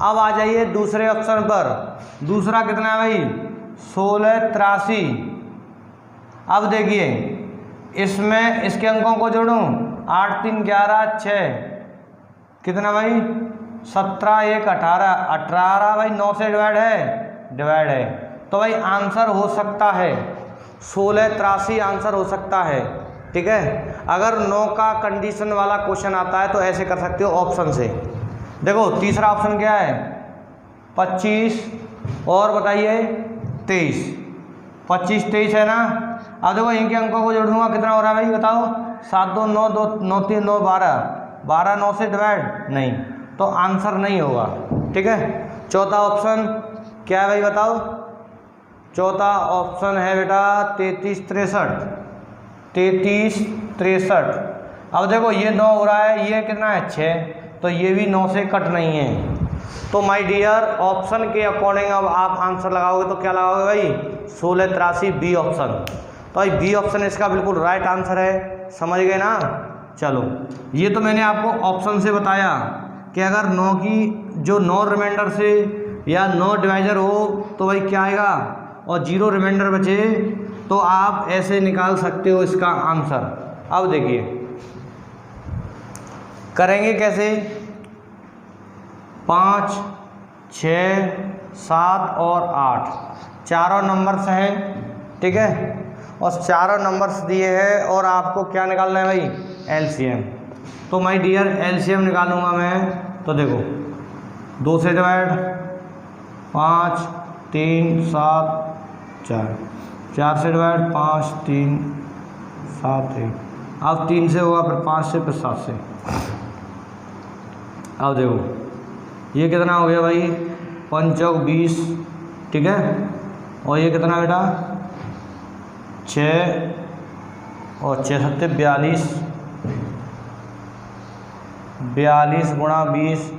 अब आ जाइए दूसरे ऑप्शन पर। दूसरा कितना है भाई, 16 83। अब देखिए इसमें इसके अंकों को जोड़ूं, 8 3 11 6, कितना भाई 17 1 18, 18 भाई 9 से डिवाइड है, तो भाई आंसर हो सकता है 16 83 आंसर हो सकता है। ठीक है, अगर 9 का कंडीशन वाला क्वेश्चन आता है तो ऐसे कर सकते हो ऑप्शन से। देखो तीसरा ऑप्शन क्या है, 25 और बताइए 23, 25 23 है ना। अब देखो इनके अंकों को जोड़ दूंगा, कितना हो रहा है भाई बताओ, 7 2 9 2 9 3 9 12, 12 9 से डिवाइड नहीं, तो आंसर नहीं होगा। ठीक है, चौथा ऑप्शन क्या है भाई बताओ, चौथा ऑप्शन है बेटा 33 63, 33 63। अब देखो ये 9 हो रहा है, ये कितना है 6, तो ये भी 9 से कट नहीं है। तो माय डियर ऑप्शन के अकॉर्डिंग अब आप आंसर लगाओगे तो क्या लगाओगे भाई, 16 83 बी ऑप्शन। तो भाई बी ऑप्शन इसका बिल्कुल राइट आंसर है, समझ गए ना। चलो ये तो मैंने आपको ऑप्शन से बताया कि अगर 9 की जो 9 रिमाइंडर से या 9 डिवाइजर हो तो भाई क्या आएगा, और 0 रिमाइंडर बचे तो आप ऐसे निकाल सकते हो इसका आंसर। अब देखिए करेंगे कैसे, 5 6 7 और 8 चारों नंबर्स हैं। ठीक है, और चारों नंबर्स दिए हैं और आपको क्या निकालना है भाई, एलसीएम। तो माय डियर एलसीएम निकालूंगा मैं, तो देखो 2 से डिवाइड, 5 3 7 4, 4 से डिवाइड 5 3 7 1, अब 3 से होगा, फिर 5 से, फिर 7 से। अब देखो ये कितना हो गया भाई, 5 चौक 20। ठीक है, और ये कितना बेटा 6 और 6 7 42, 42 गुणा 20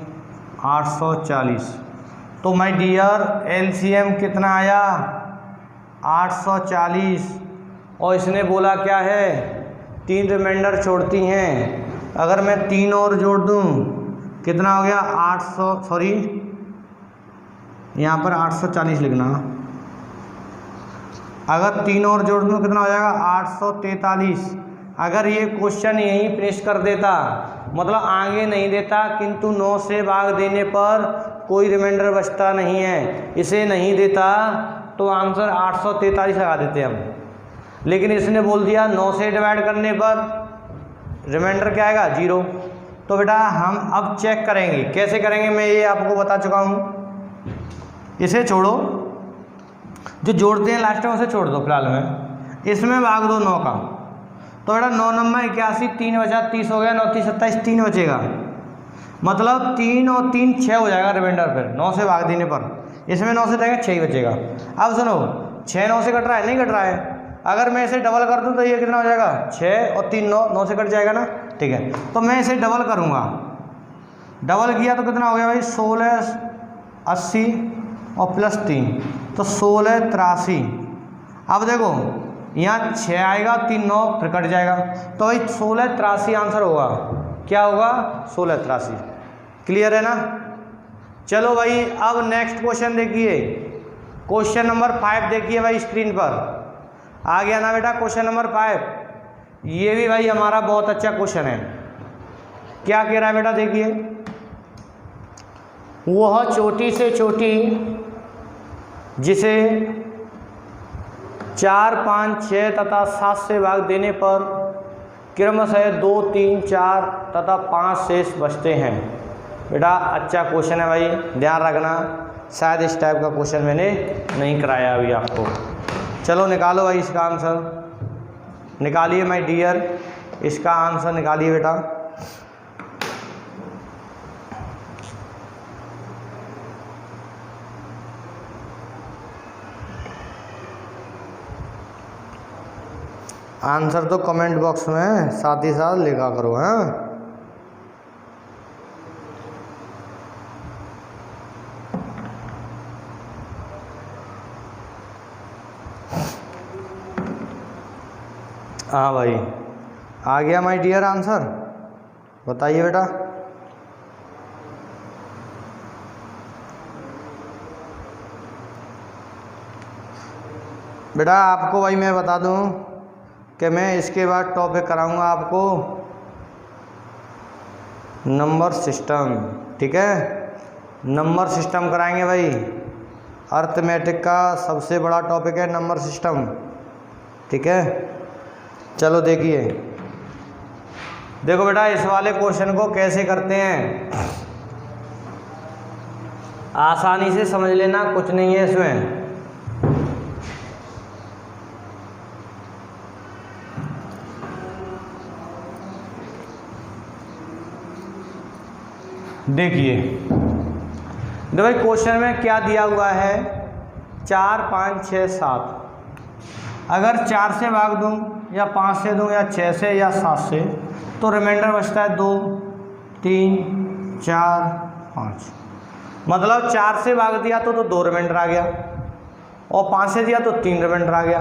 840। तो माय डियर एलसीएम कितना आया 840। और इसने बोला क्या है, 3 रिमाइंडर छोड़ती हैं, अगर मैं 3 और जोड़ दूं कितना हो गया 800, सॉरी यहाँ पर 840 लिखना, अगर 3 और जोड़ दूँ कितना हो जाएगा 843। अगर ये क्वेश्चन यहीं फिनिश कर देता, मतलब आगे नहीं देता, किंतु 9 से भाग देने पर कोई रिमाइंडर बचता नहीं है, इसे नहीं देता तो आंसर 843 लगा देते हम। लेकिन इसने बोल दिया 9 से डिवाइड करने पर रिमाइंडर क्या आएगा 0। तो बेटा हम अब चेक करेंगे, कैसे करेंगे मैं ये आपको बता चुका हूँ। इसे छोड़ो, जो जोड़ते हैं लास्ट में उसे छोड़ दो फिलहाल में, इसमें भाग दो 9 का, तो बेटा 9 नंबर 81, 3 बचा 30 हो गया, 9 30 27, 3 बचेगा, मतलब 3 और 3 6 हो जाएगा रिमाइंडर फिर 9 से भाग देने पर। इसमें 9 से जाएगा 6 ही बचेगा। अब सुनो 6 9 से कट रहा है, नहीं कट रहा है, अगर मैं इसे डबल कर दूं तो ये कितना हो जाएगा 6 और 3 9, 9 से कट जाएगा ना। ठीक है, तो मैं इसे डबल करूँगा, डबल किया तो कितना हो गया भाई 16 80 और प्लस 3, तो 16 83। अब देखो यहाँ 6 आएगा, 3 9 फिर कट जाएगा, तो भाई 16 83 आंसर होगा। क्या होगा 16 83। क्लियर है ना। चलो भाई अब नेक्स्ट क्वेश्चन देखिए, क्वेश्चन नंबर 5 देखिए भाई स्क्रीन पर आ गया ना बेटा। क्वेश्चन नंबर 5 ये भी भाई हमारा बहुत अच्छा क्वेश्चन है। क्या कह रहा है बेटा, देखिए वह छोटी से छोटी जिसे 4 5 6 तथा 7 से भाग देने पर क्रमशः 2 3 4 तथा 5 शेष बचते हैं। बेटा अच्छा क्वेश्चन है भाई, ध्यान रखना, शायद इस टाइप का क्वेश्चन मैंने नहीं कराया अभी आपको। चलो निकालो भाई इसका आंसर, निकालिए माय डियर, इसका आंसर निकालिए बेटा। आंसर तो कमेंट बॉक्स में साथ ही साथ लिखा करो। हाँ, हाँ भाई, आ गया माय डियर आंसर? बताइए बेटा। बेटा आपको भाई मैं बता दूं कि मैं इसके बाद टॉपिक कराऊंगा आपको नंबर सिस्टम। ठीक है, नंबर सिस्टम कराएंगे भाई। अर्थमेटिक का सबसे बड़ा टॉपिक है नंबर सिस्टम। ठीक है, चलो देखिए। देखो बेटा, इस वाले क्वेश्चन को कैसे करते हैं, आसानी से समझ लेना, कुछ नहीं है इसमें। देखिए, देखो भाई क्वेश्चन में क्या दिया हुआ है, 4 5 6 7। अगर 4 से भाग दूं या 5 से दूं या 6 से या 7 से, तो रिमाइंडर बचता है 2 3 4 5। मतलब 4 से भाग दिया तो 2 रिमाइंडर आ गया, और 5 से दिया तो 3 रिमाइंडर आ गया,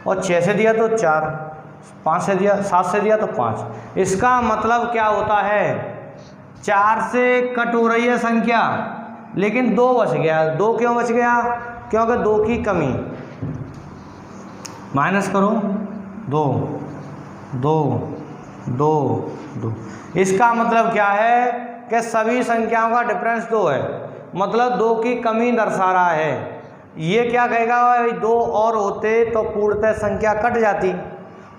और 6 से दिया तो 4, 5 से दिया 7 से दिया तो 5। इसका मतलब क्या होता है, 4 से कट हो रही है संख्या, लेकिन 2 बच गया। 2 क्यों बच गया? क्योंकि 2 की कमी। माइनस करो, 2 2 2 2। इसका मतलब क्या है कि सभी संख्याओं का डिफरेंस 2 है, मतलब 2 की कमी दर्शा रहा है। ये क्या कहेगा भाई, 2 और होते तो पूर्णतः संख्या कट जाती।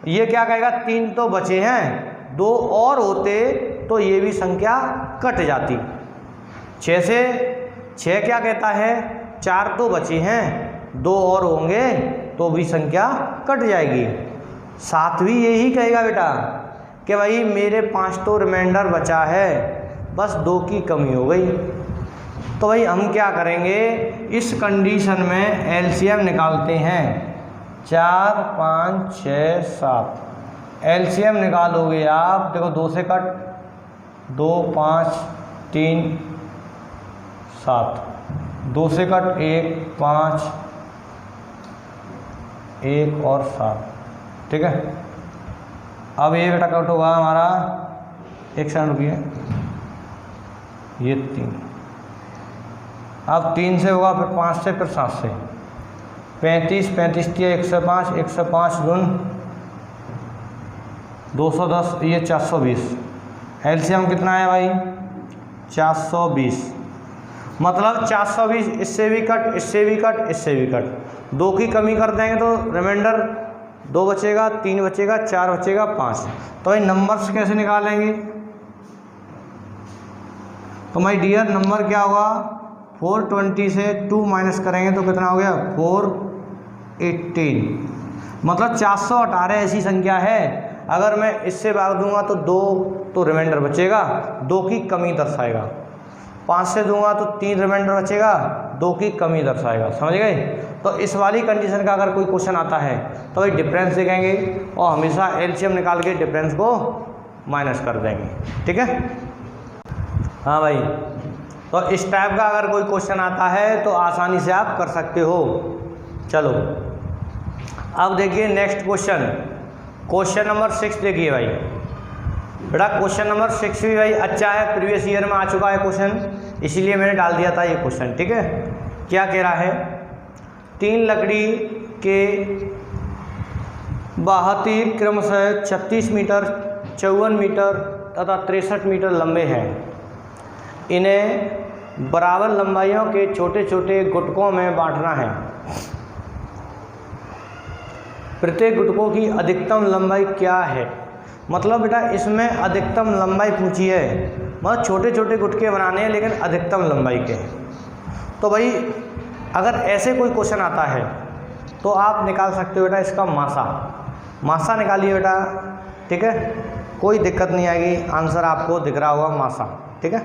ये क्या कहेगा, 3 तो बचे हैं, 2 और होते तो ये भी संख्या कट जाती। 6 से 6 क्या कहता है, 4 तो बचे हैं, 2 और होंगे तो भी संख्या कट जाएगी। 7 भी यही कहेगा बेटा कि भाई मेरे 5 तो रिमाइंडर बचा है, बस 2 की कमी हो गई। तो भाई हम क्या करेंगे, इस कंडीशन में एलसीएम निकालते हैं। 4 5 6 7 एलसीएम निकालोगे आप, देखो 2 से कट, 2 5 3 7, 2 से कट 1 5 1 और 7। ठीक है, अब ये बेटा कट होगा हमारा, एक सेकंड रुकिए, ये 3, अब 3 से होगा, फिर 5 से, फिर 7 से। 35 35 दिया 105, 105 गुण 210, ये 420। एलसीएम कितना है भाई, 420। मतलब 420, इससे भी कट, इससे भी कट, इससे भी कट, 2 की कमी कर देंगे तो रिमाइंडर 2 बचेगा, 3 बचेगा, 4 बचेगा, 5। तो भाई नंबर्स कैसे निकालेंगे, तो माय डियर नंबर क्या होगा, 420 से 2 माइनस करेंगे तो कितना हो गया, 418। मतलब 418 ऐसी संख्या है, अगर मैं इससे भाग दूंगा तो 2 तो रिमाइंडर बचेगा, 2 की कमी दर्शाएगा। 5 से दूंगा तो 3 रिमाइंडर बचेगा, 2 की कमी दर्शाएगा। समझ गए? तो इस वाली कंडीशन का अगर कोई क्वेश्चन आता है तो भाई डिफरेंस देखेंगे और हमेशा एलसीएम निकाल के डिफरेंस को माइनस कर देंगे। ठीक है, हाँ भाई। तो इस टाइप का अगर कोई क्वेश्चन आता है तो आसानी से आप कर सकते हो। चलो अब देखिए नेक्स्ट क्वेश्चन, क्वेश्चन नंबर 6 देखिए भाई। बेटा क्वेश्चन नंबर 6 भी भाई अच्छा है, प्रीवियस ईयर में आ चुका है क्वेश्चन, इसीलिए मैंने डाल दिया था ये क्वेश्चन। ठीक है, क्या कह रहा है, 3 लकड़ी के बाहती क्रमशः 36 मीटर, 54 मीटर तथा 63 मीटर लंबे हैं। इन्हें बराबर लंबाइयों के छोटे छोटे गुटकों में बांटना है। प्रत्येक गुटकों की अधिकतम लंबाई क्या है। मतलब बेटा इसमें अधिकतम लंबाई पूछी है, मतलब छोटे छोटे गुटके बनाने हैं लेकिन अधिकतम लंबाई के। तो भाई अगर ऐसे कोई क्वेश्चन आता है तो आप निकाल सकते हो बेटा इसका मासा। मासा निकालिए बेटा, ठीक है, कोई दिक्कत नहीं आएगी, आंसर आपको दिख रहा होगा मासा। ठीक है,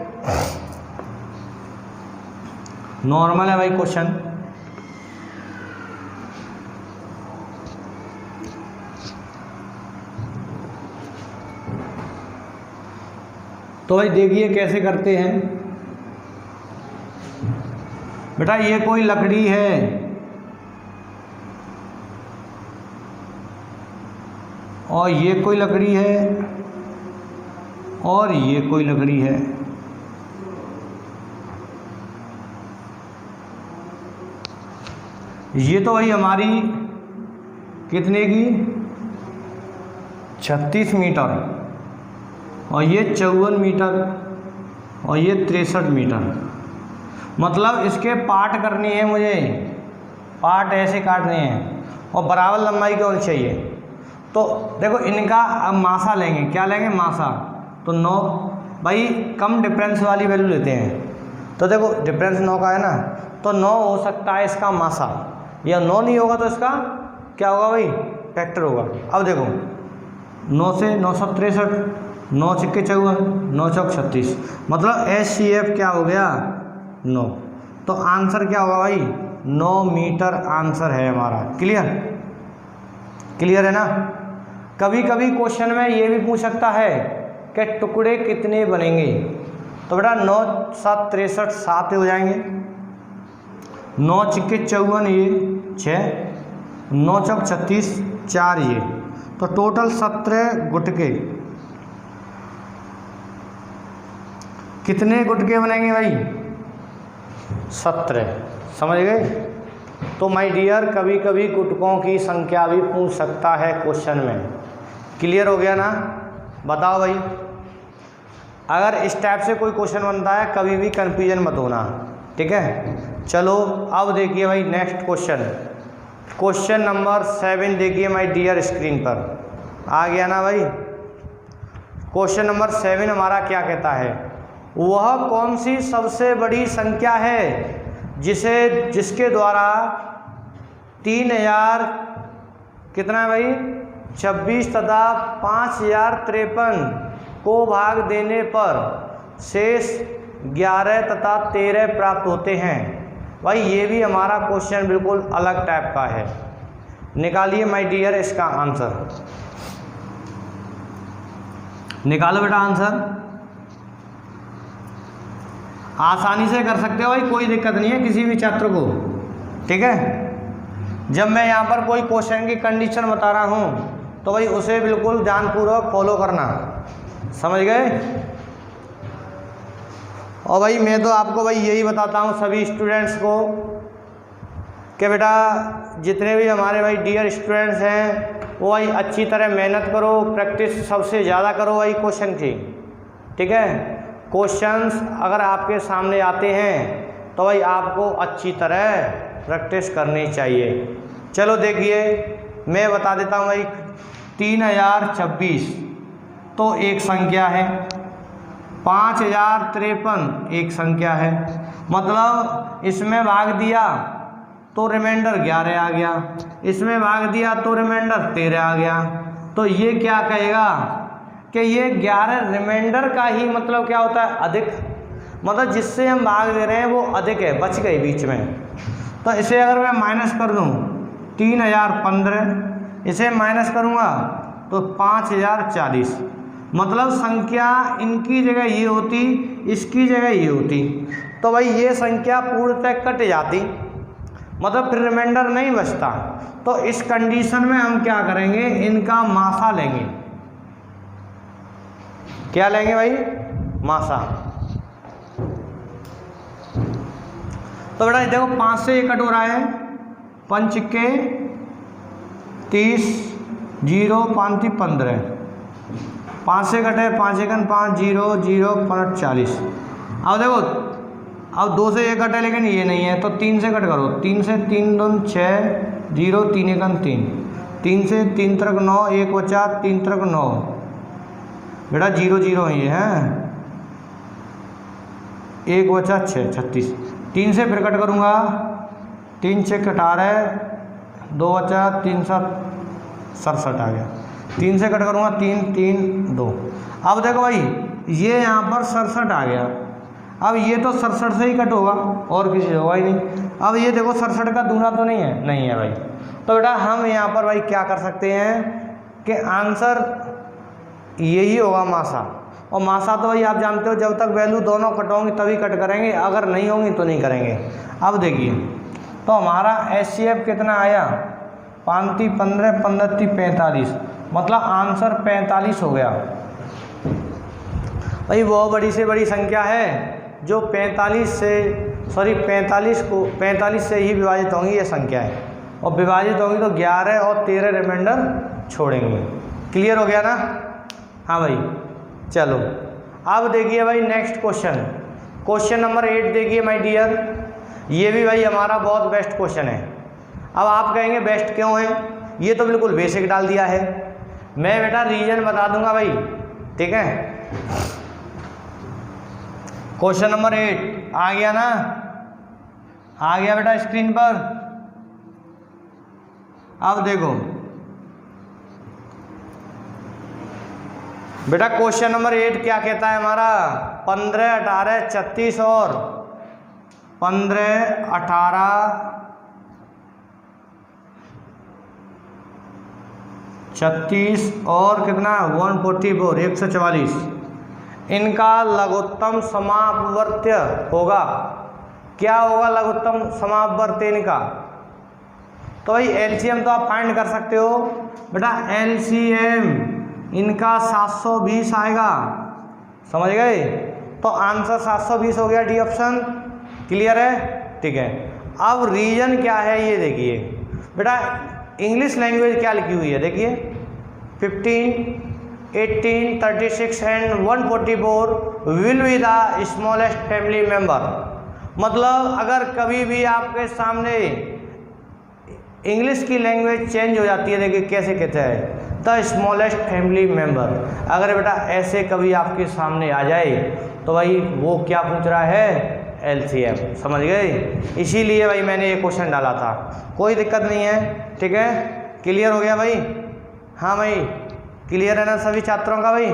नॉर्मल है भाई क्वेश्चन। तो भाई देखिए कैसे करते हैं बेटा। ये कोई लकड़ी है और ये कोई लकड़ी है और ये कोई लकड़ी है। ये तो भाई हमारी कितने की 36 मीटर और ये 54 मीटर और ये 63 मीटर। मतलब इसके पार्ट करने हैं मुझे, पार्ट ऐसे काटने हैं और बराबर लंबाई के होनी चाहिए। तो देखो इनका अब मासा लेंगे, क्या लेंगे मासा। तो 9 भाई कम डिफरेंस वाली वैल्यू लेते हैं। तो देखो डिफरेंस 9 का है ना, तो 9 हो सकता है इसका मासा, या 9 नहीं होगा तो इसका क्या होगा भाई फैक्टर होगा। अब देखो 9 से 963, 9 छिक्के 54, 9 चौक 36, मतलब HCF क्या हो गया 9। तो आंसर क्या होगा भाई 9 मीटर आंसर है हमारा। क्लियर, क्लियर है ना। कभी कभी क्वेश्चन में ये भी पूछ सकता है कि टुकड़े कितने बनेंगे। तो बेटा 9 7 63 7 हो जाएंगे, 9 छिक्के 54 ये 6, 9 चौक 36 4 ये, तो टोटल 17 गुटके। कितने गुटके बनेंगे भाई 17। समझ गए। तो माय डियर कभी कभी गुटकों की संख्या भी पूछ सकता है क्वेश्चन में। क्लियर हो गया ना। बताओ भाई, अगर इस टाइप से कोई क्वेश्चन बनता है कभी भी कंफ्यूजन मत होना, ठीक है। चलो अब देखिए भाई नेक्स्ट क्वेश्चन, क्वेश्चन नंबर 7 देखिए माय डियर स्क्रीन पर आ गया ना भाई। क्वेश्चन नंबर 7 हमारा क्या कहता है, वह कौन सी सबसे बड़ी संख्या है जिसके द्वारा 3000 कितना है भाई 26 तथा 5053 को भाग देने पर शेष 11 तथा 13 प्राप्त होते हैं। भाई ये भी हमारा क्वेश्चन बिल्कुल अलग टाइप का है। निकालिए माय डियर इसका आंसर, निकालो बेटा आंसर। आसानी से कर सकते हो भाई, कोई दिक्कत नहीं है किसी भी छात्र को, ठीक है। जब मैं यहाँ पर कोई क्वेश्चन की कंडीशन बता रहा हूँ तो भाई उसे बिल्कुल ध्यानपूर्वक फॉलो करना, समझ गए। और भाई मैं तो आपको भाई यही बताता हूँ सभी स्टूडेंट्स को कि बेटा जितने भी हमारे भाई डियर स्टूडेंट्स हैं वो भाई अच्छी तरह मेहनत करो, प्रैक्टिस सबसे ज़्यादा करो भाई क्वेश्चन की, ठीक है। क्वेश्चंस अगर आपके सामने आते हैं तो भाई आपको अच्छी तरह प्रैक्टिस करनी चाहिए। चलो देखिए मैं बता देता हूँ भाई 3026 तो एक संख्या है, 5053 एक संख्या है, मतलब इसमें भाग दिया तो रिमाइंडर 11 आ गया, इसमें भाग दिया तो रिमाइंडर 13 आ गया। तो ये क्या कहेगा कि ये 11 रिमाइंडर का ही मतलब क्या होता है अधिक, मतलब जिससे हम भाग दे रहे हैं वो अधिक है, बच गए बीच में। तो इसे अगर मैं माइनस कर दूं 3015, इसे माइनस करूंगा तो 5040, मतलब संख्या इनकी जगह ये होती, इसकी जगह ये होती, तो भाई ये संख्या पूर्णतः कट जाती, मतलब फिर रिमाइंडर नहीं बचता। तो इस कंडीशन में हम क्या करेंगे, इनका मासा लेंगे। क्या लेंगे भाई मासा। तो बेटा देखो 5 से ये कट हो रहा है, 5 के 30, 0 5 15, 5 से कटे 5 एकन 5, 0 0 5 40। अब देखो अब 2 से ये कटे लेकिन ये नहीं है, तो 3 से कट करो, 3 से 3 2 6, 0 3 एकन 3, 3 से 3 तरक 9, 1 बचा 3 तरक 9, बेटा 0 0 ये है, 1 बचा 6 36, 3 से फिर कट करूँगा, 3 6 18, 2 बचा 3 7 67 आ गया, 3 से कट करूँगा 3 3 2। अब देखो भाई ये यहाँ पर 67 आ गया, अब ये तो 67 से ही कट होगा और किसी से होगा ही नहीं। अब ये देखो 67 का दूना तो नहीं है, नहीं है भाई। तो बेटा हम यहाँ पर भाई क्या कर सकते हैं कि आंसर यही होगा मासा, और मासा तो भाई आप जानते हो जब तक वैल्यू दोनों कट होंगी तभी कट करेंगे, अगर नहीं होंगी तो नहीं करेंगे। अब देखिए तो हमारा HCF कितना आया 5 × 15 15 × 45, मतलब आंसर 45 हो गया। भाई वो बड़ी से बड़ी संख्या है जो 45 से ही विभाजित होंगी ये संख्या है, और विभाजित होंगी तो 11 और 13 रिमाइंडर छोड़ेंगे। क्लियर हो गया ना? हाँ भाई चलो अब देखिए भाई नेक्स्ट क्वेश्चन नंबर 8 देखिए माय डियर। ये भी भाई हमारा बहुत बेस्ट क्वेश्चन है। अब आप कहेंगे बेस्ट क्यों है, ये तो बिल्कुल बेसिक डाल दिया है। मैं बेटा रीजन बता दूंगा भाई, ठीक है। क्वेश्चन नंबर 8 आ गया ना, आ गया बेटा स्क्रीन पर। अब देखो बेटा क्वेश्चन नंबर 8 क्या कहता है हमारा, 15 18 36 और 15 18 36 और कितना 144 144, इनका लघुत्तम समापवर्त्य होगा। क्या होगा लघुत्तम समापवर्त्य इनका? तो भाई एलसीएम तो आप फाइंड कर सकते हो बेटा। एलसीएम इनका 720 आएगा, समझ गए? तो आंसर 720 हो गया, डी ऑप्शन। क्लियर है? ठीक है। अब रीजन क्या है ये देखिए बेटा। इंग्लिश लैंग्वेज क्या लिखी हुई है देखिए, 15 18 36 and 144 will be the smallest family member. मतलब अगर कभी भी आपके सामने इंग्लिश की लैंग्वेज चेंज हो जाती है, देखिए कैसे कहते हैं द स्मॉलेस्ट फैमिली मेंबर। अगर बेटा ऐसे कभी आपके सामने आ जाए तो भाई वो क्या पूछ रहा है, एलसीएम। समझ गए? इसीलिए भाई मैंने ये क्वेश्चन डाला था। कोई दिक्कत नहीं है, ठीक है। क्लियर हो गया भाई? हाँ भाई क्लियर है ना सभी छात्रों का भाई?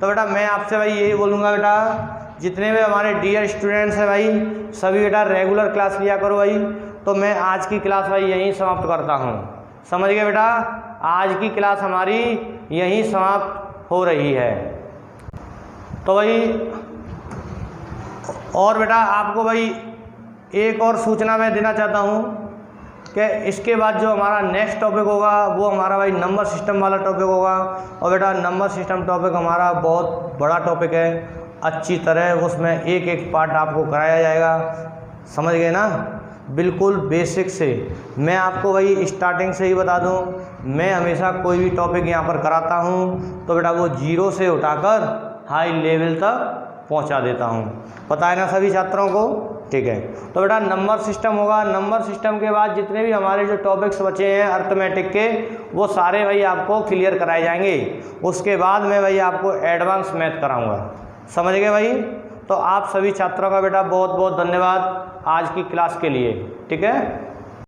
तो बेटा मैं आपसे भाई यही बोलूँगा बेटा, जितने भी हमारे डियर स्टूडेंट्स हैं भाई सभी बेटा रेगुलर क्लास लिया करो भाई। तो मैं आज की क्लास भाई यहीं समाप्त करता हूँ। समझ गए बेटा? आज की क्लास हमारी यहीं समाप्त हो रही है। तो भाई और बेटा आपको भाई एक और सूचना मैं देना चाहता हूँ कि इसके बाद जो हमारा नेक्स्ट टॉपिक होगा वो हमारा भाई नंबर सिस्टम वाला टॉपिक होगा। और बेटा नंबर सिस्टम टॉपिक हमारा बहुत बड़ा टॉपिक है, अच्छी तरह उसमें एक एक पार्ट आपको कराया जाएगा। समझ गए ना? बिल्कुल बेसिक से। मैं आपको भाई स्टार्टिंग से ही बता दूं, मैं हमेशा कोई भी टॉपिक यहाँ पर कराता हूँ तो बेटा वो 0 से उठाकर हाई लेवल तक पहुँचा देता हूँ। पता है ना सभी छात्रों को? ठीक है। तो बेटा नंबर सिस्टम होगा, नंबर सिस्टम के बाद जितने भी हमारे जो टॉपिक्स बचे हैं अर्थमेटिक के वो सारे भाई आपको क्लियर कराए जाएंगे। उसके बाद मैं भाई आपको एडवांस मैथ कराऊँगा। समझ गए भाई? तो आप सभी छात्रों का बेटा बहुत बहुत धन्यवाद आज की क्लास के लिए, ठीक है।